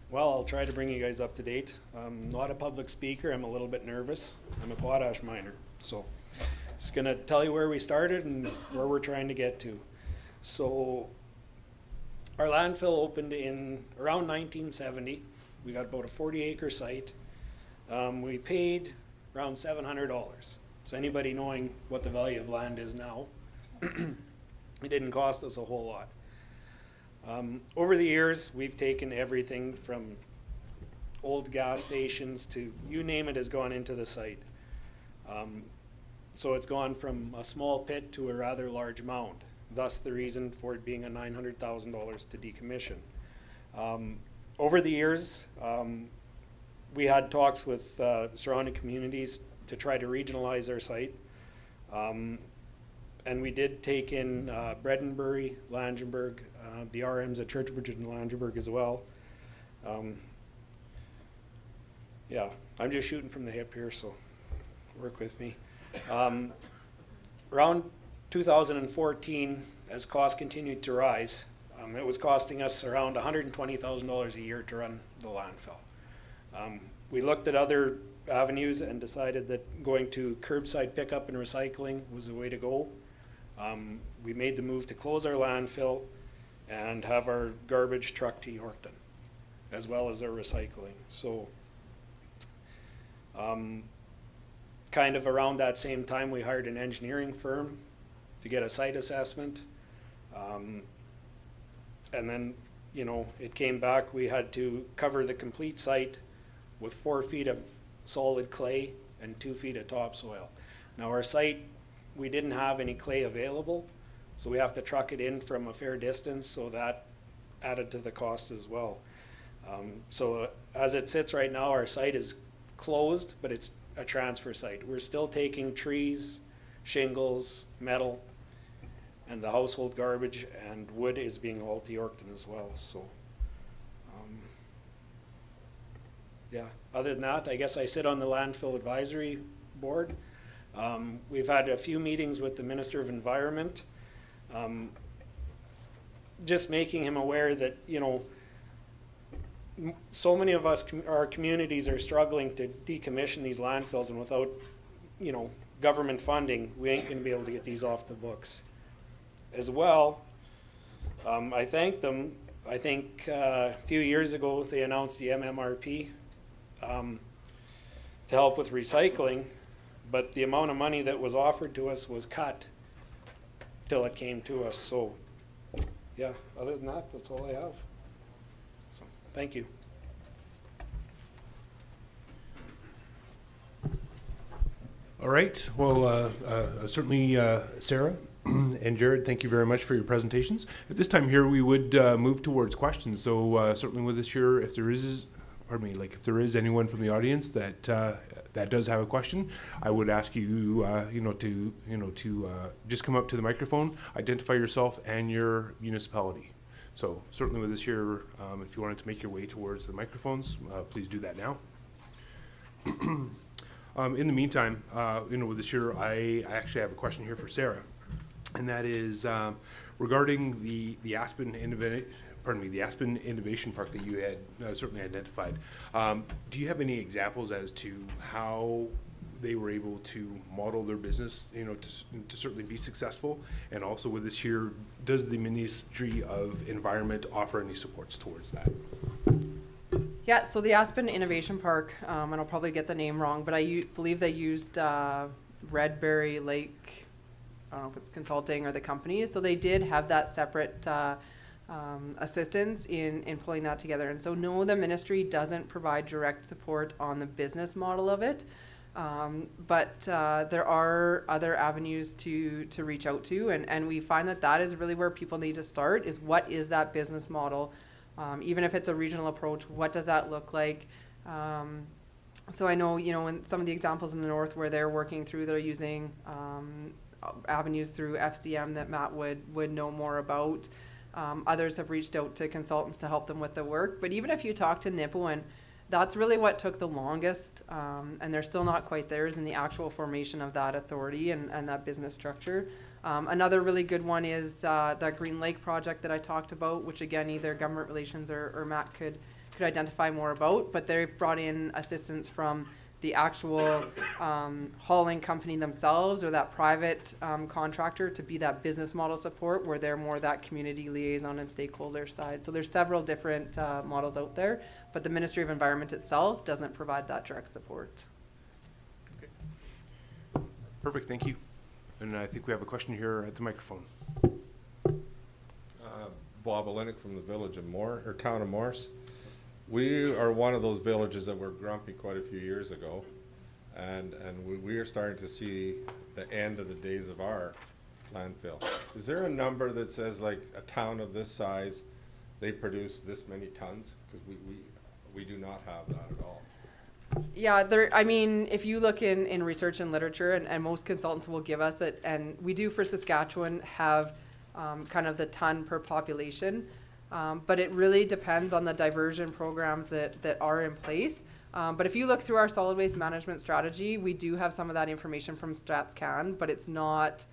Well, I'll try to bring you guys up to date. I'm not a public speaker. I'm a little bit nervous. I'm a potash miner. So just going to tell you where we started and where we're trying to get to. So our landfill opened in around 1970. We got about a 40-acre site. We paid around $700. So anybody knowing what the value of land is now, it didn't cost us a whole lot. Over the years, we've taken everything from old gas stations to you name it has gone into the site. So it's gone from a small pit to a rather large mound, thus the reason for it being a $900,000 to decommission. Over the years, we had talks with surrounding communities to try to regionalize our site. And we did take in Bredenbury, Langenburg, the RMs at Churchbridge and Langenburg as well. Yeah, I'm just shooting from the hip here, so work with me. Around 2014, as costs continued to rise, it was costing us around $120,000 a year to run the landfill. We looked at other avenues and decided that going to curbside pickup and recycling was the way to go. We made the move to close our landfill and have our garbage trucked to Yorkton, as well as our recycling. So kind of around that same time, we hired an engineering firm to get a site assessment. And then, you know, it came back, we had to cover the complete site with 4 feet of solid clay and 2 feet of topsoil. Now our site, we didn't have any clay available, so we have to truck it in from a fair distance, so that added to the cost as well. So as it sits right now, our site is closed, but it's a transfer site. We're still taking trees, shingles, metal, and the household garbage, and wood is being hauled to Yorkton as well. So yeah, other than that, I guess I sit on the Landfill Advisory Board. We've had a few meetings with the Minister of Environment, just making him aware that, you know, so many of us, our communities are struggling to decommission these landfills, and without, you know, government funding, we ain't gonna be able to get these off the books. As well, I thank them. I think a few years ago they announced the MMRP to help with recycling, but the amount of money that was offered to us was cut till it came to us. So yeah, other than that, that's all I have. So thank you. All right. Well, certainly, Sarah and Jared, thank you very much for your presentations. At this time here, we would move towards questions. So certainly with this year, if there is, if there is anyone from the audience that that does have a question, I would ask you, to just come up to the microphone, identify yourself and your municipality. So certainly with this year, if you wanted to make your way towards the microphones, please do that now. In the meantime, with this year, I actually have a question here for Sarah, and that is regarding the Aspen Innovation Park that you had certainly identified. Do you have any examples as to how they were able to model their business, to certainly be successful? And also with this here, does the Ministry of Environment offer any supports towards that? Yeah, so the Aspen Innovation Park, and I'll probably get the name wrong, but I believe they used Redberry Lake, I don't know if it's consulting or the company, so they did have that separate assistance in pulling that together. And so no, the ministry doesn't provide direct support on the business model of it, but there are other avenues to reach out to, and we find that is really where people need to start, is what is that business model? Even if it's a regional approach, what does that look like? So I know, in some of the examples in the north where they're working through, they're using avenues through FCM that Matt would know more about. Others have reached out to consultants to help them with the work. But even if you talk to Nipawin, that's really what took the longest, and they're still not quite there, is in the actual formation of that authority and that business structure. Another really good one is that Green Lake project that I talked about, which again, either government relations or Matt could identify more about, but they've brought in assistance from the actual hauling company themselves or that private contractor to be that business model support, where they're more that community liaison and stakeholder side. So there's several different models out there, but the Ministry of Environment itself doesn't provide that direct support. Perfect, thank you. And I think we have a question here at the microphone. Bob Melnyk from the village of town of Morse. We are one of those villages that were grumpy quite a few years ago, and we are starting to see the end of the days of our landfill. Is there a number that says, like, a town of this size, they produce this many tons? Because we do not have that at all. Yeah, I mean, if you look in research and literature, and most consultants will give us that, and we do for Saskatchewan have kind of the ton per population, but it really depends on the diversion programs that are in place. But if you look through our solid waste management strategy, we do have some of that information from StatsCan, but it's not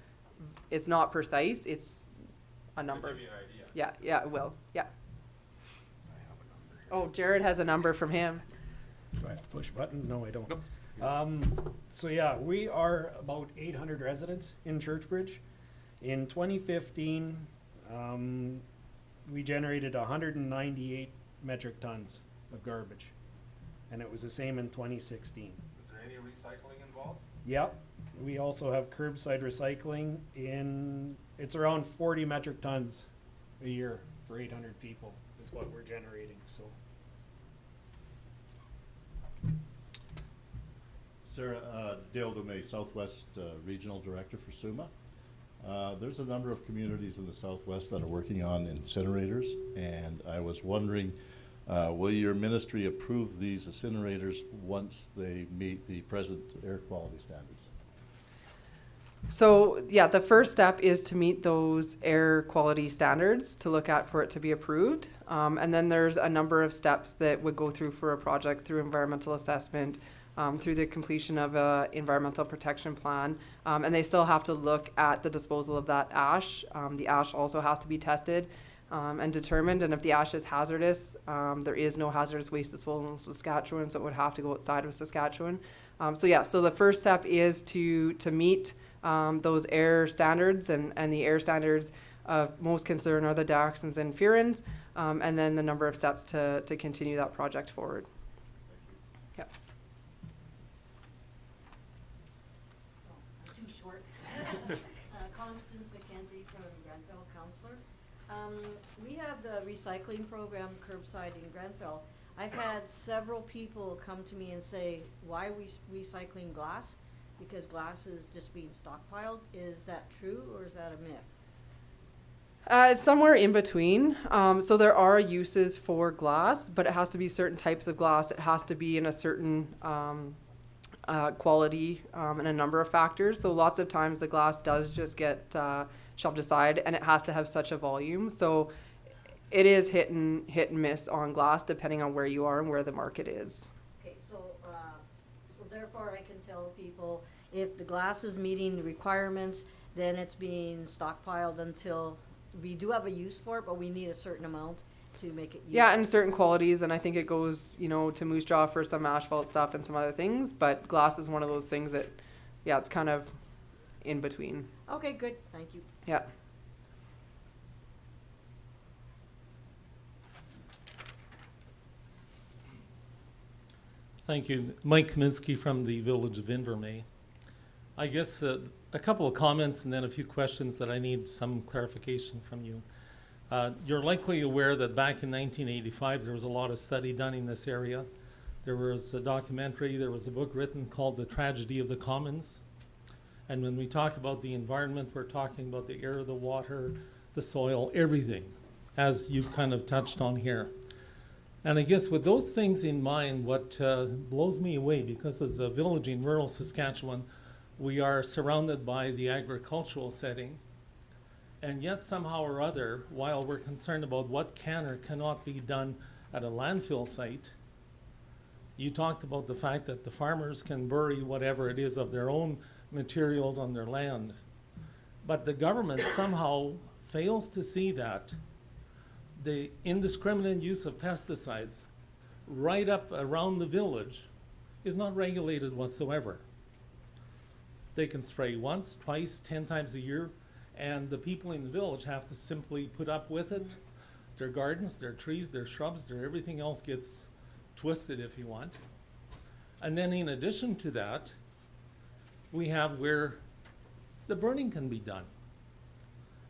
precise. It's a number. I'll give you an idea. Yeah, it will. Yeah. Oh, Jared has a number from him. Do I have to push a button? No, I don't. Nope. So yeah, we are about 800 residents in Churchbridge. In 2015, we generated 198 metric tons of garbage, and it was the same in 2016. Is there any recycling involved? Yep. We also have curbside recycling it's around 40 metric tons a year for 800 people is what we're generating, so. Sarah, Dale Dumais, Southwest Regional Director for SUMA. There's a number of communities in the Southwest that are working on incinerators, and I was wondering, will your ministry approve these incinerators once they meet the present air quality standards? So yeah, the first step is to meet those air quality standards to look at for it to be approved. And then there's a number of steps that would go through for a project, through environmental assessment, through the completion of a environmental protection plan. And they still have to look at the disposal of that ash. The ash also has to be tested and determined. And if the ash is hazardous, there is no hazardous waste disposal in Saskatchewan, so it would have to go outside of Saskatchewan. So the first step is to meet those air standards, and the air standards of most concern are the dioxins and furans, and then the number of steps to continue that project forward. Yep. Too short. Constance McKenzie from Granville, Councillor. We have the recycling program curbside in Granville. I've had several people come to me and say, why are we recycling glass? Because glass is just being stockpiled. Is that true, or is that a myth? It's somewhere in between. So there are uses for glass, but it has to be certain types of glass. It has to be in a certain quality and a number of factors. So lots of times the glass does just get shoved aside, and it has to have such a volume. So it is hit and miss on glass depending on where you are and where the market is. Okay, so therefore I can tell people if the glass is meeting the requirements, then it's being stockpiled until we do have a use for it, but we need a certain amount to make it useful. Yeah, and certain qualities, and I think it goes, to moose jaw for some asphalt stuff and some other things, but glass is one of those things that, yeah, it's kind of in between. Okay, good, thank you. Yeah. Thank you. Mike Kaminsky from the village of Invermay. I guess a couple of comments and then a few questions that I need some clarification from you. You're likely aware that back in 1985 there was a lot of study done in this area. There was a documentary, there was a book written called The Tragedy of the Commons. And when we talk about the environment, we're talking about the air, the water, the soil, everything, as you've kind of touched on here. And I guess with those things in mind, what blows me away, because as a village in rural Saskatchewan, we are surrounded by the agricultural setting, and yet somehow or other, while we're concerned about what can or cannot be done at a landfill site, You talked about the fact that the farmers can bury whatever it is of their own materials on their land. But the government somehow fails to see that the indiscriminate use of pesticides right up around the village is not regulated whatsoever. They can spray once, twice, 10 times a year, and the people in the village have to simply put up with it. Their gardens, their trees, their shrubs, their everything else gets twisted, if you want. And then in addition to that, we have where the burning can be done.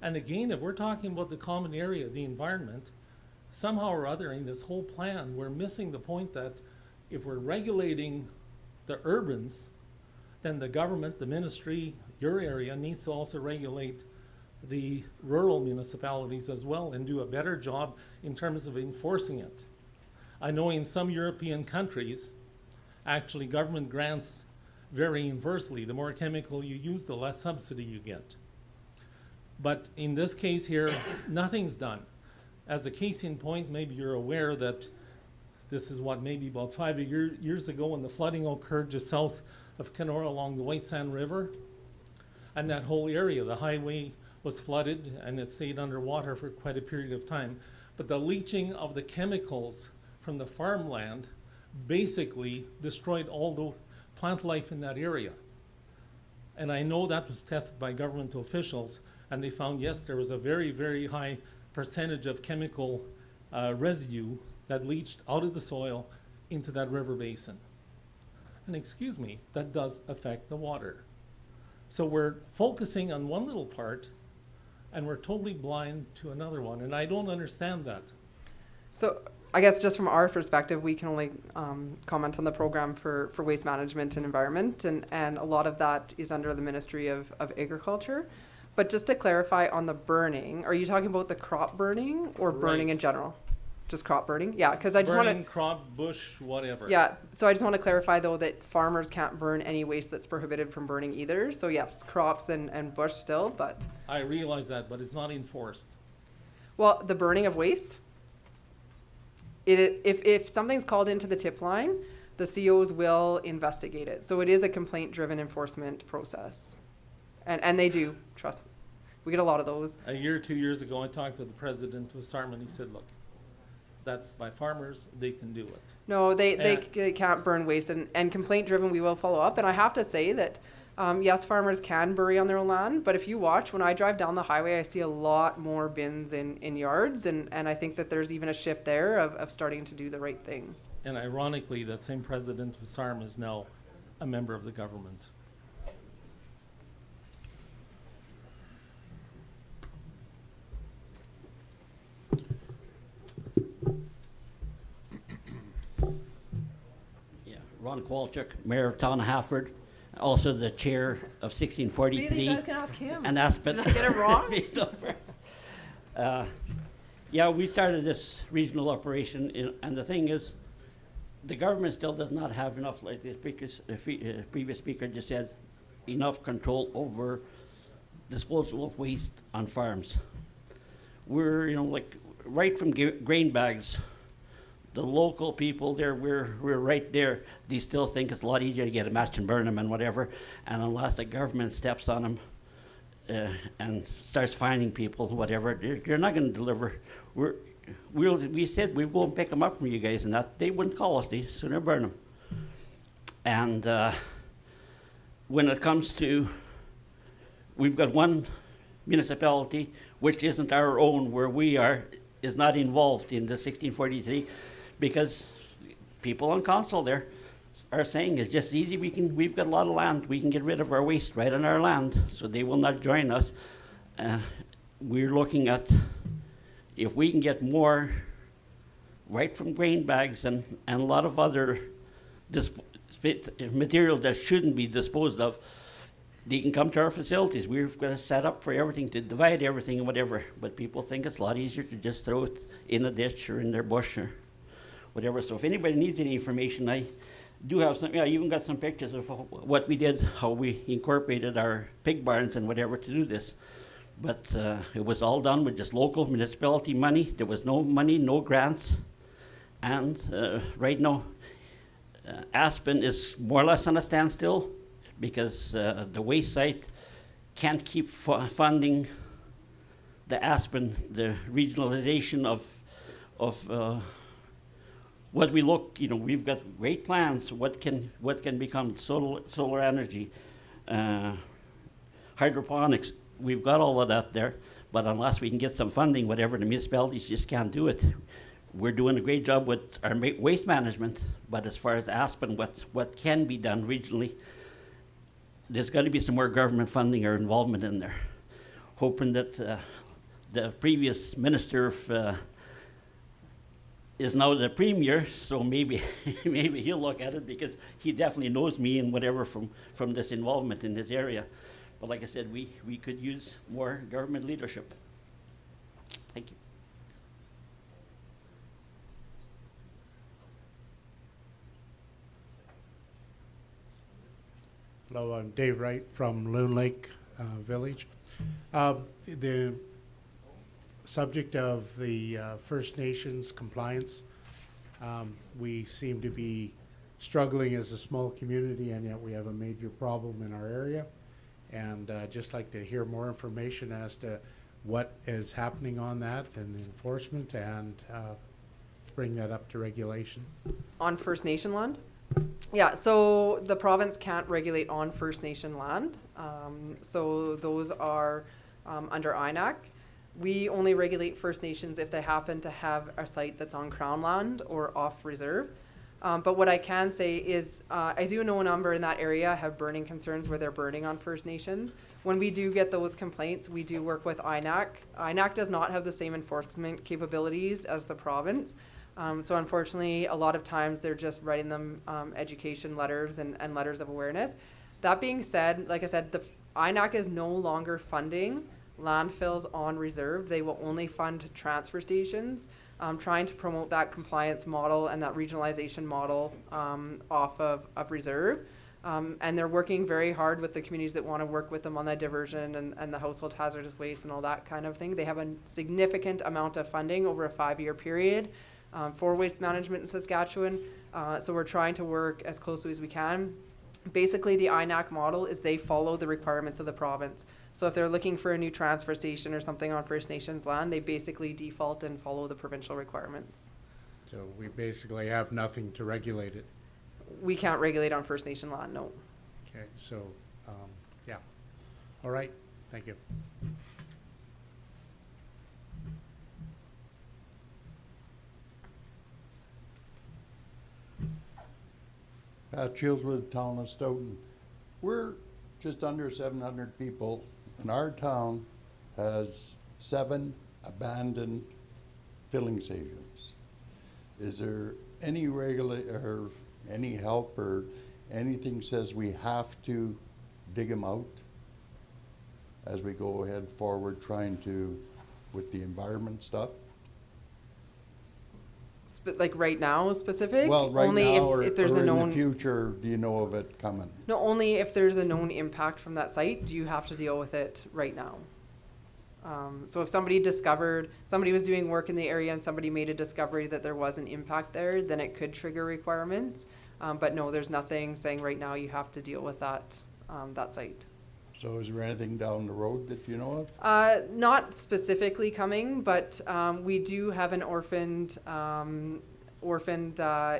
And again, if we're talking about the common area, the environment, somehow or other in this whole plan, we're missing the point that if we're regulating the urbans, then the government, the ministry, your area needs to also regulate the rural municipalities as well and do a better job in terms of enforcing it. I know in some European countries, actually government grants vary inversely. The more chemical you use, the less subsidy you get. But in this case here, nothing's done. As a case in point, maybe you're aware that this is what, maybe about 5 years ago when the flooding occurred just south of Kenora along the White Sand River. And that whole area, the highway was flooded and it stayed underwater for quite a period of time. But the leaching of the chemicals from the farmland basically destroyed all the plant life in that area. And I know that was tested by government officials, and they found, yes, there was a very, very high percentage of chemical residue that leached out of the soil into that river basin. And excuse me, that does affect the water. So we're focusing on one little part, and we're totally blind to another one, and I don't understand that. So I guess just from our perspective, we can only comment on the program for waste management and environment, and a lot of that is under the Ministry of Agriculture. But just to clarify on the burning, are you talking about the crop burning or burning Right. in general? Just crop burning? Yeah, because I just want Burning, to... crop, bush, whatever. Yeah, so I just want to clarify though that farmers can't burn any waste that's prohibited from burning either. So yes, crops and bush still, but... I realize that, but it's not enforced. Well, the burning of waste, if something's called into the tip line, the COs will investigate it. So it is a complaint-driven enforcement process. And they do, trust me. We get a lot of those. A year, 2 years ago, I talked to the president of SARM, and he said, look, that's by farmers, they can do it. No, they can't burn waste, and complaint-driven, we will follow up. And I have to say that, yes, farmers can bury on their own land, but if you watch, when I drive down the highway, I see a lot more bins in yards, and I think that there's even a shift there of starting to do the right thing. And ironically, that same president of SARM is now a member of the government. Yeah, Ron Kowalczyk, Mayor of Town of Halford, also the chair of 1643. See, you guys can ask him. And Aspen. Did I get it wrong? Yeah, we started this regional operation, and the thing is, the government still does not have enough, like the previous speaker just said, enough control over disposal of waste on farms. We're, like right from grain bags, the local people there, we're right there. They still think it's a lot easier to get a match and burn them and whatever. And unless the government steps on them and starts finding people, whatever, you're not going to deliver. We said we won't pick them up from you guys, and that they wouldn't call us. They sooner burn them. And when it comes to, we've got one municipality which isn't our own, where we are, is not involved in the 1643, because people on council there are saying it's just easy. We've got a lot of land. We can get rid of our waste right on our land, so they will not join us. We're looking at if we can get more right from grain bags and a lot of other material that shouldn't be disposed of. They can come to our facilities. We've got a set up for everything to divide everything and whatever. But people think it's a lot easier to just throw it in a ditch or in their bush or whatever. So if anybody needs any information, I do have some. Yeah, I even got some pictures of what we did, how we incorporated our pig barns and whatever to do this. But it was all done with just local municipality money. There was no money, no grants, and right now, Aspen is more or less on a standstill because the waste site can't keep funding the Aspen, the regionalization of what we look. We've got great plans. What can become solar energy, hydroponics. We've got all of that there, but unless we can get some funding, whatever, the municipalities just can't do it. We're doing a great job with our waste management, but as far as Aspen, what can be done regionally, there's got to be some more government funding or involvement in there. Hoping that the previous minister is now the premier, so maybe maybe he'll look at it, because he definitely knows me and whatever from this involvement in this area. But like I said, we could use more government leadership. Thank you. Hello, I'm Dave Wright from Loon Lake Village. The subject of the First Nations compliance, we seem to be struggling as a small community, and yet we have a major problem in our area. And just like to hear more information as to what is happening on that and the enforcement, and bring that up to regulation. On First Nation land? Yeah, so the province can't regulate on First Nation land. So those are under INAC. We only regulate First Nations if they happen to have a site that's on Crown land or off reserve. But what I can say is I do know a number in that area have burning concerns where they're burning on First Nations. When we do get those complaints, we do work with INAC. INAC does not have the same enforcement capabilities as the province. So unfortunately, a lot of times they're just writing them education letters and letters of awareness. That being said, like I said, the INAC is no longer funding landfills on reserve. They will only fund transfer stations, trying to promote that compliance model and that regionalization model off of reserve. And they're working very hard with the communities that want to work with them on that diversion and the household hazardous waste and all that kind of thing. They have a significant amount of funding over a 5-year period for waste management in Saskatchewan. So we're trying to work as closely as we can. Basically, the INAC model is they follow the requirements of the province. So if they're looking for a new transfer station or something on First Nations land, they basically default and follow the provincial requirements. So we basically have nothing to regulate it. We can't regulate on First Nation land, no. Okay, so, yeah. All right, thank you. Chilsworth, town of Stoughton. We're just under 700 people, and our town has 7 abandoned filling stations. Is there any or any help or anything says we have to dig them out as we go ahead forward trying to, with the environment stuff? Like right now specific? Well, right only now if there's or a in known the future, do you know of it coming? No, only if there's a known impact from that site, do you have to deal with it right now. So if somebody was doing work in the area and somebody made a discovery that there was an impact there, then it could trigger requirements. But no, there's nothing saying right now you have to deal with that site. So is there anything down the road that you know of? Not specifically coming, but we do have an orphaned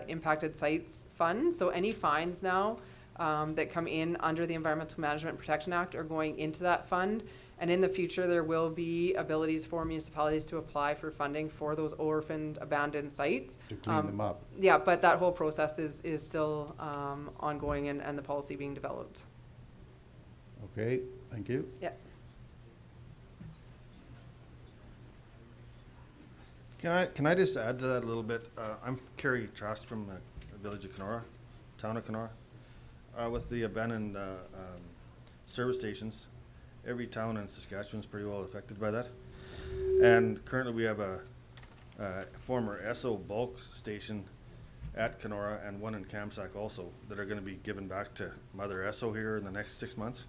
impacted sites fund. So any fines now that come in under the Environmental Management Protection Act are going into that fund. And in the future, there will be abilities for municipalities to apply for funding for those orphaned abandoned sites. To clean them up? Yeah, but that whole process is still ongoing and the policy being developed. Okay, thank you. Yeah. Can I just add to that a little bit? I'm Kerry Trask from the village of Kenora, town of Kenora. With the abandoned service stations, every town in Saskatchewan is pretty well affected by that. And currently we have a former Esso bulk station at Kenora and one in Kamsack also that are going to be given back to Mother Esso here in the next 6 months.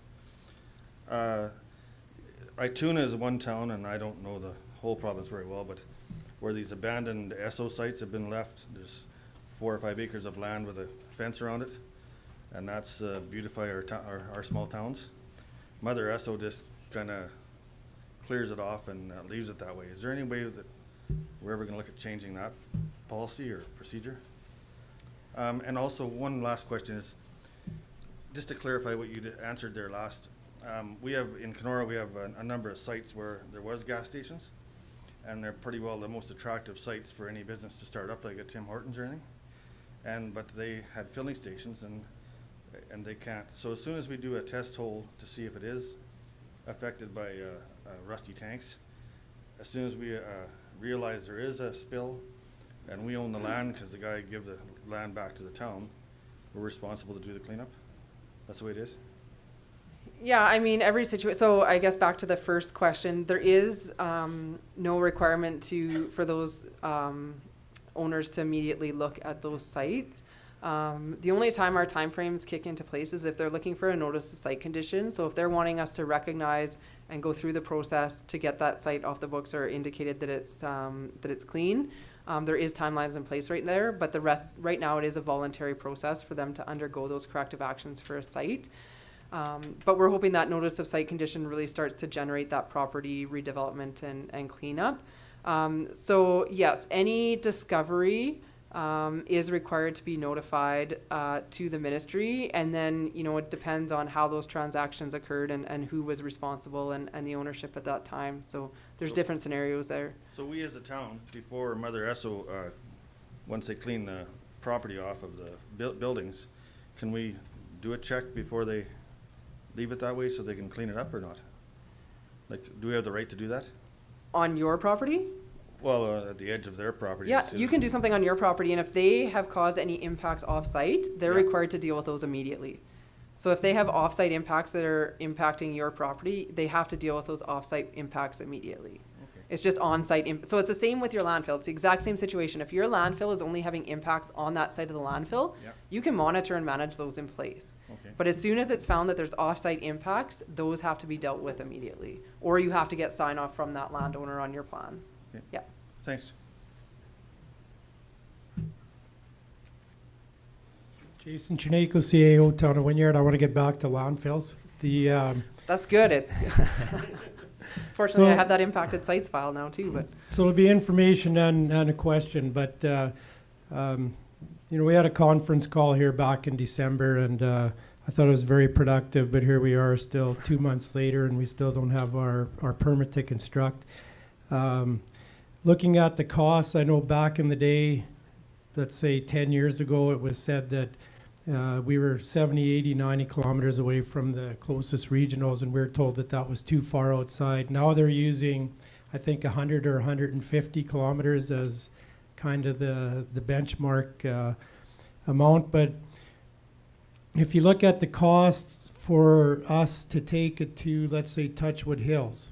Ituna is one town, and I don't know the whole province very well, but where these abandoned Esso sites have been left, there's 4 or 5 acres of land with a fence around it, and that's beautify our small towns. Mother Esso just kind of clears it off and leaves it that way. Is there any way that we're ever going to look at changing that policy or procedure? And also, one last question is, just to clarify what you answered there last, we have, in Kenora, we have a number of sites where there was gas stations, and they're pretty well the most attractive sites for any business to start up, like a Tim Hortons or anything. But they had filling stations, and they can't. So as soon as we do a test hole to see if it is affected by rusty tanks, as soon as we realize there is a spill, and we own the land because the guy gave the land back to the town, we're responsible to do the cleanup? That's the way it is? Yeah, I mean, every situation, so I guess back to the first question, there is no requirement for those owners to immediately look at those sites. The only time our timeframes kick into place is if they're looking for a notice of site condition. So if they're wanting us to recognize and go through the process to get that site off the books or indicated that it's clean, there is timelines in place right there. But the rest, right now, it is a voluntary process for them to undergo those corrective actions for a site. But we're hoping that notice of site condition really starts to generate that property redevelopment and cleanup. So yes, any discovery is required to be notified to the ministry, and then it depends on how those transactions occurred and who was responsible and the ownership at that time. So there's different scenarios there. So we as a town, before Mother Esso, once they clean the property off of the buildings, can we do a check before they leave it that way so they can clean it up or not? Like, do we have the right to do that? On your property? Well, at the edge of their property. Yeah, you can do something on your property, and if they have caused any impacts off-site, they're required to deal with those immediately. So if they have off-site impacts that are impacting your property, they have to deal with those off-site impacts immediately. Okay. It's just on-site. So it's the same with your landfill. It's the exact same situation. If your landfill is only having impacts on that side of the landfill, you can monitor and manage those in place. Okay. But as soon as it's found that there's off-site impacts, those have to be dealt with immediately. Or you have to get sign-off from that landowner on your plan. Okay. Yeah. Thanks. Jason Chineko, CAO, Town of Wynyard. I want to get back to landfills. That's good. It's fortunately, I So- have that impacted sites file now too. But So it'll be information and a question, but we had a conference call here back in December, and I thought it was very productive, but here we are still 2 months later, and we still don't have our permit to construct. Looking at the costs, I know back in the day, let's say 10 years ago, it was said that we were 70, 80, 90 kilometers away from the closest regionals, and we were told that that was too far outside. Now they're using, I think, 100 or 150 kilometers as kind of the benchmark amount. But if you look at the costs for us to take it to, let's say, Touchwood Hills,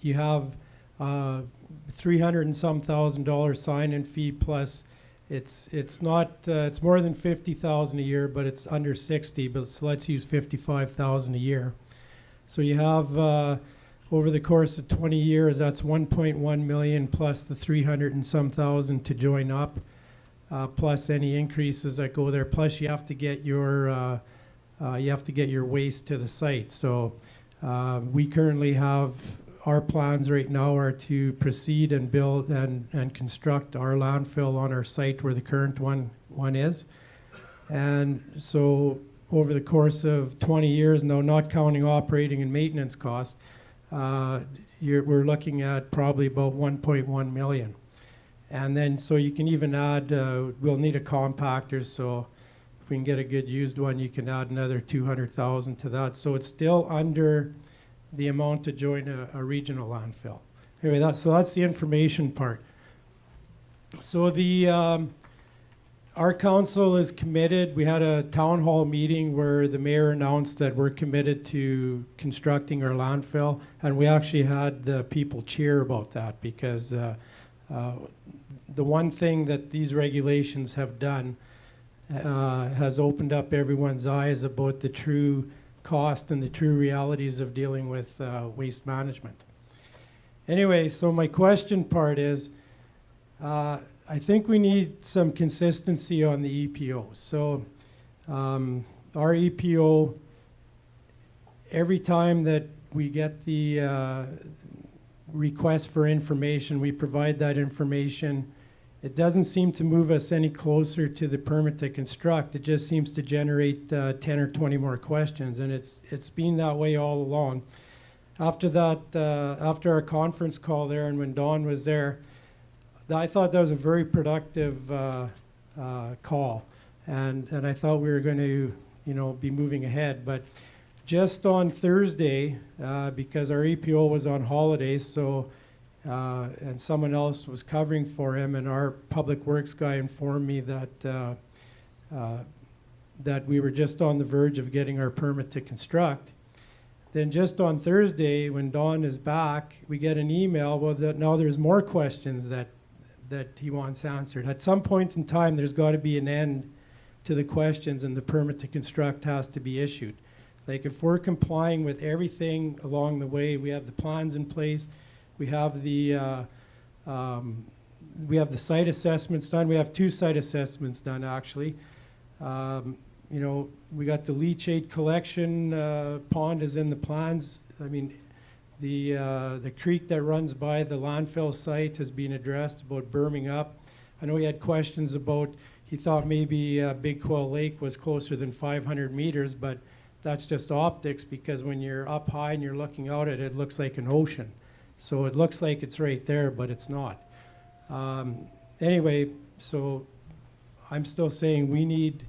you have $300 and some $1,000 sign-in fee plus it's not it's more than $50,000 a year, but it's under 60. But so let's use $55,000 a year. So you have over the course of 20 years, that's 1.1 million plus the 300 and some thousand to join up, plus any increases that go there. Plus you have to get your waste to the site. So we currently have. Our plans right now are to proceed and build and construct our landfill on our site where the current one is. And so over the course of 20 years now, not counting operating and maintenance costs, we're looking at probably about 1.1 million. And then so you can even add, we'll need a compactor, so if we can get a good used one, you can add another 200,000 to that. So it's still under the amount to join a regional landfill. Anyway, that's the information part. So our council is committed. We had a town hall meeting where the mayor announced that we're committed to constructing our landfill, and we actually had the people cheer about that because the one thing that these regulations have done has opened up everyone's eyes about the true cost and the true realities of dealing with waste management. Anyway, so my question part is, I think we need some consistency on the EPO. So our EPO, every time that we get the request for information, we provide that information. It doesn't seem to move us any closer to the permit to construct. It just seems to generate 10 or 20 more questions, and it's been that way all along. After that, after our conference call there, and when Dawn was there, I thought that was a very productive call, and I thought we were going to, be moving ahead. But just on Thursday, because our EPO was on holiday, so and someone else was covering for him, and our public works guy informed me that that we were just on the verge of getting our permit to construct. Then just on Thursday, when Dawn is back, we get an email, well, that now there's more questions that he wants answered. At some point in time, there's got to be an end to the questions, and the permit to construct has to be issued. Like, if we're complying with everything along the way, we have the plans in place, we have the site assessments done. We have 2 site assessments done, actually. We got the Leachate Collection pond is in the plans. I mean, the creek that runs by the landfill site has been addressed about berming up. I know he had questions about, he thought maybe Big Quill Lake was closer than 500 meters, but that's just optics, because when you're up high and you're looking out at it, it looks like an ocean. So it looks like it's right there, but it's not. Anyway, so I'm still saying we need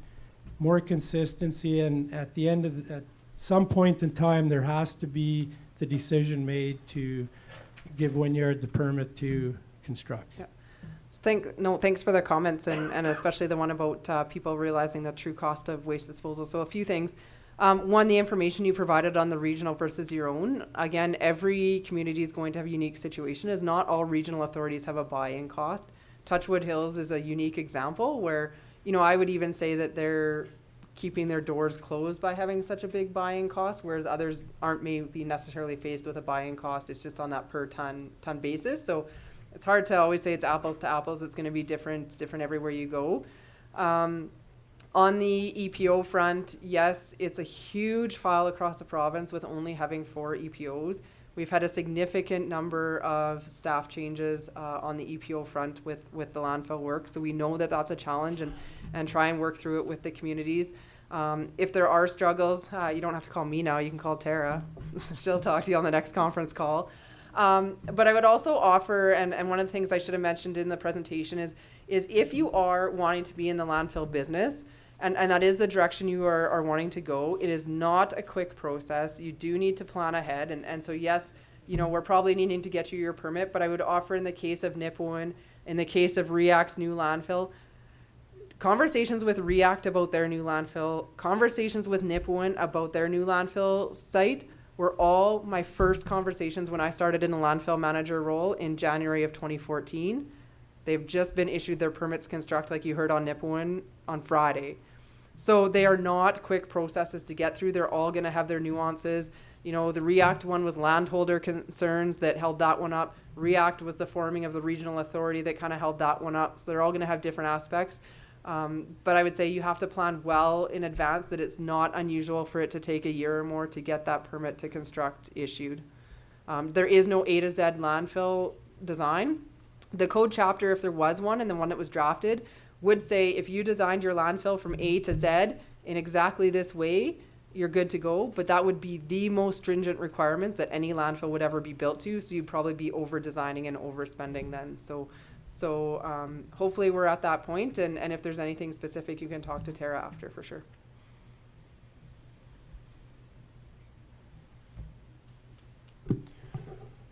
more consistency, and at the end of at some point in time, there has to be the decision made to give Wynyard the permit to construct. Yeah. Thanks for the comments, and especially the one about people realizing the true cost of waste disposal. So a few things. One, the information you provided on the regional versus your own. Again, every community is going to have a unique situation, as not all regional authorities have a buy-in cost. Touchwood Hills is a unique example where, I would even say that they're keeping their doors closed by having such a big buy-in cost, whereas others aren't maybe necessarily faced with a buy-in cost. It's just on that per ton basis. So it's hard to always say it's apples to apples. It's going to be different everywhere you go. On the EPO front, yes, it's a huge file across the province with only having 4 EPOs. We've had a significant number of staff changes on the EPO front with the landfill work, so we know that that's a challenge, and try and work through it with the communities. If there are struggles, you don't have to call me now, you can call Tara. She'll talk to you on the next conference call. But I would also offer, and one of the things I should have mentioned in the presentation is if you are wanting to be in the landfill business, and that is the direction you are wanting to go, it is not a quick process. You do need to plan ahead. And so, yes, we're probably needing to get you your permit, but I would offer, in the case of Nipawin, in the case of REACT's new landfill, conversations with REACT about their new landfill, conversations with Nipawin about their new landfill site were all my first conversations when I started in the landfill manager role in January of 2014. They've just been issued their permits to construct, like you heard on Nipawin, on Friday. So they are not quick processes to get through. They're all going to have their nuances. The REACT one was landholder concerns that held that one up. REACT was the forming of the regional authority that kind of held that one up. So they're all going to have different aspects. But I would say you have to plan well in advance, that it's not unusual for it to take a year or more to get that permit to construct issued. There is no A to Z landfill design. The code chapter, if there was one, and the one that was drafted, would say if you designed your landfill from A to Z in exactly this way, you're good to go. But that would be the most stringent requirements that any landfill would ever be built to. So you'd probably be over designing and overspending then. So hopefully we're at that point. And if there's anything specific, you can talk to Tara after, for sure.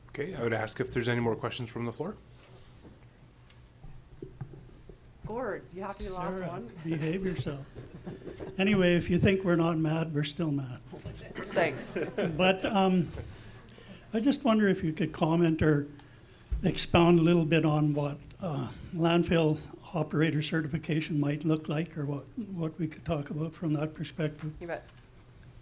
Okay, I would ask if there's any more questions from the floor. Gord, you have to be the last one. Behave yourself. Anyway, if you think we're not mad, we're still mad. Thanks. But I just wonder if you could comment or expound a little bit on what landfill operator certification might look like, or what we could talk about from that perspective. You bet.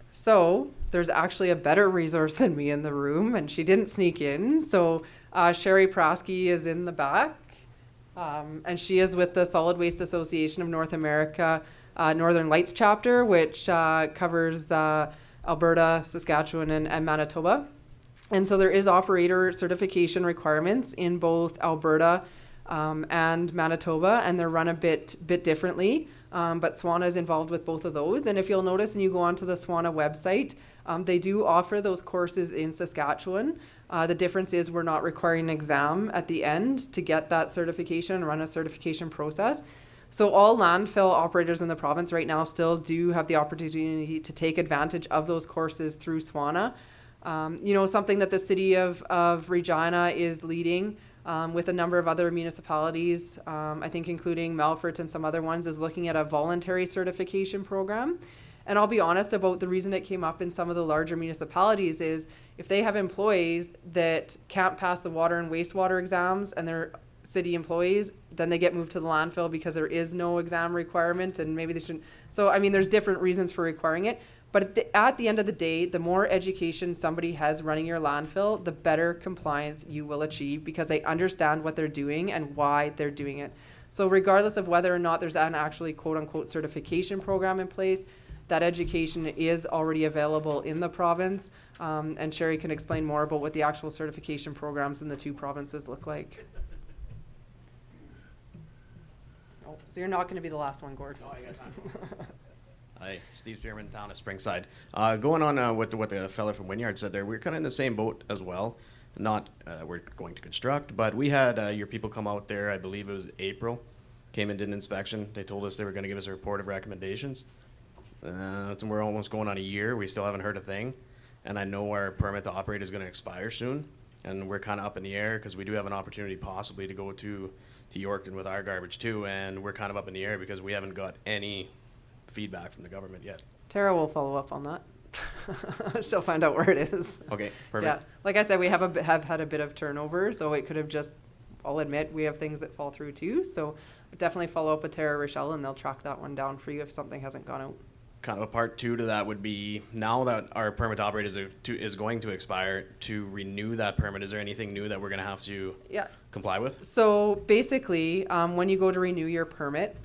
So there's actually a better resource than me in the room, and she didn't sneak in. So Sherry Praske is in the back. And she is with the Solid Waste Association of North America, Northern Lights chapter, which covers Alberta, Saskatchewan, and Manitoba. And so there is operator certification requirements in both Alberta and Manitoba, and they're run a bit differently. But SWANA is involved with both of those. And if you'll notice, and you go onto the SWANA website, they do offer those courses in Saskatchewan. The difference is we're not requiring an exam at the end to get that certification and run a certification process. So all landfill operators in the province right now still do have the opportunity to take advantage of those courses through SWANA. Something that the city of Regina is leading with a number of other municipalities, I think including Melfort and some other ones, is looking at a voluntary certification program. And I'll be honest about the reason it came up in some of the larger municipalities is if they have employees that can't pass the water and wastewater exams and they're city employees, then they get moved to the landfill because there is no exam requirement and maybe they shouldn't. So, I mean, there's different reasons for requiring it. But at the end of the day, the more education somebody has running your landfill, the better compliance you will achieve because they understand what they're doing and why they're doing it. So regardless of whether or not there's an actually quote-unquote certification program in place, that education is already available in the province. And Sherry can explain more about what the actual certification programs in the two provinces look like. Oh, so you're not going to be the last one, Gord. No, I got time. Hi, Steve Spearman, town of Springside. Going on with what the fella from Wynyard said there, we're kind of in the same boat as well. Not we're going to construct, but we had your people come out there, I believe it was April, came and did an inspection. They told us they were going to give us a report of recommendations. We're almost going on a year. We still haven't heard a thing. And I know our permit to operate is going to expire soon. And we're kind of up in the air because we do have an opportunity possibly to go to Yorkton with our garbage too. And we're kind of up in the air because we haven't got any feedback from the government yet. Tara will follow up on that. She'll find out where it is. Okay, perfect. Yeah, like I said, we have had a bit of turnover, so it could have just, I'll admit, we have things that fall through too. So definitely follow up with Tara or Rochelle and they'll track that one down for you if something hasn't gone out. Kind of a part two to that would be now that our permit to operate is going to expire, to renew that permit, is there anything new that we're going to have to comply with? So basically, when you go to renew your permit,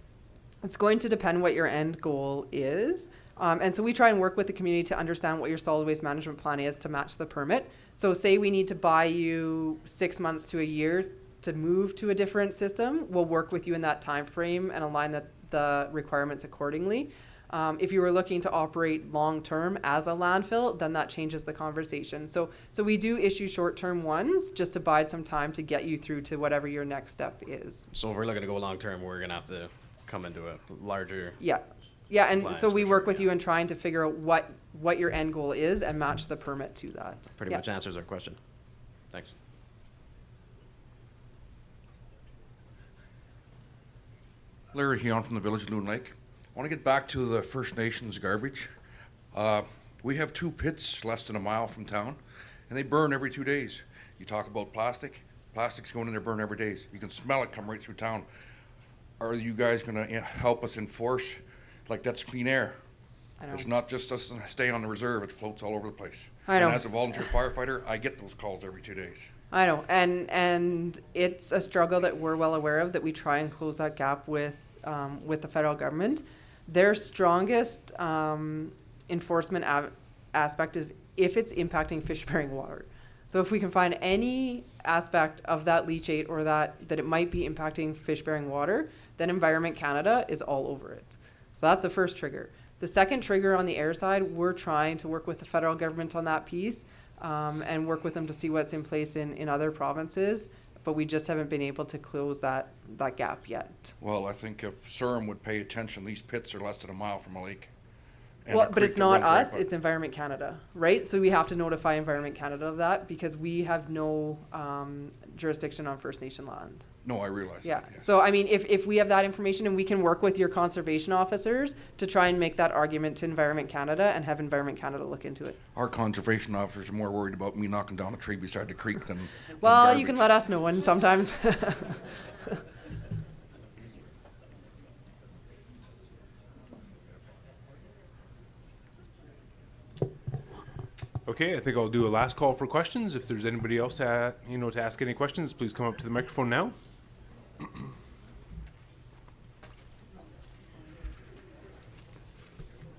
it's going to depend what your end goal is. And so we try and work with the community to understand what your solid waste management plan is to match the permit. So say we need to buy you 6 months to a year to move to a different system, we'll work with you in that time frame and align the requirements accordingly. If you were looking to operate long-term as a landfill, then that changes the conversation. So we do issue short-term ones just to bide some time to get you through to whatever your next step is. So if we're looking to go long-term, we're going to have to come into a larger... Yeah, and so we work with you in trying to figure out what your end goal is and match the permit to that. Pretty much answers our question. Thanks. Larry Heon from the village of Loon Lake. I want to get back to the First Nations garbage. We have 2 pits less than a mile from town, and they burn every 2 days. You talk about plastic. Plastic's going in there, burn every day. You can smell it come right through town. Are you guys going to help us enforce, like that's clean air? I know. It's not just us to stay on the reserve, it floats all over the place. I know. And as a volunteer firefighter, I get those calls every 2 days. I know, and it's a struggle that we're well aware of, that we try and close that gap with the federal government. Their strongest enforcement aspect is if it's impacting fish-bearing water. So if we can find any aspect of that leachate or that it might be impacting fish-bearing water, then Environment Canada is all over it. So that's the first trigger. The second trigger on the air side, we're trying to work with the federal government on that piece and work with them to see what's in place in other provinces, but we just haven't been able to close that gap yet. Well, I think if SURM would pay attention, these pits are less than a mile from a lake. Well, but it's not us, it's Environment Canada, right? So we have to notify Environment Canada of that because we have no jurisdiction on First Nation land. No, I realize Yeah. that, yes. So, I mean, if we have that information and we can work with your conservation officers to try and make that argument to Environment Canada and have Environment Canada look into it. Our conservation officers are more worried about me knocking down a tree beside the creek than Well, you can let us know when sometimes. Okay, I think I'll do a last call for questions. If there's anybody else to ask any questions, please come up to the microphone now.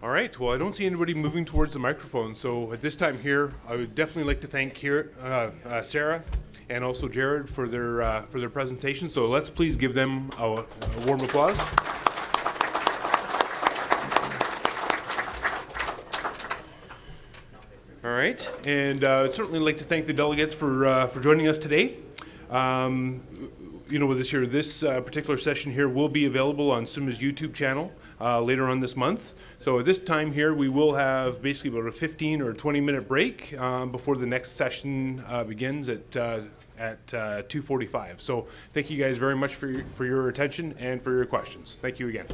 All right, well, I don't see anybody moving towards the microphone, so at this time here, I would definitely like to thank Sarah and also Jared for their presentation. So let's please give them a warm applause. All right, and I'd certainly like to thank the delegates for joining us today. You know, with this particular session here will be available on SUMA's YouTube channel later on this month. So at this time here, we will have basically about a 15 or 20-minute break before the next session begins at 2:45. So thank you guys very much for your attention and for your questions. Thank you again.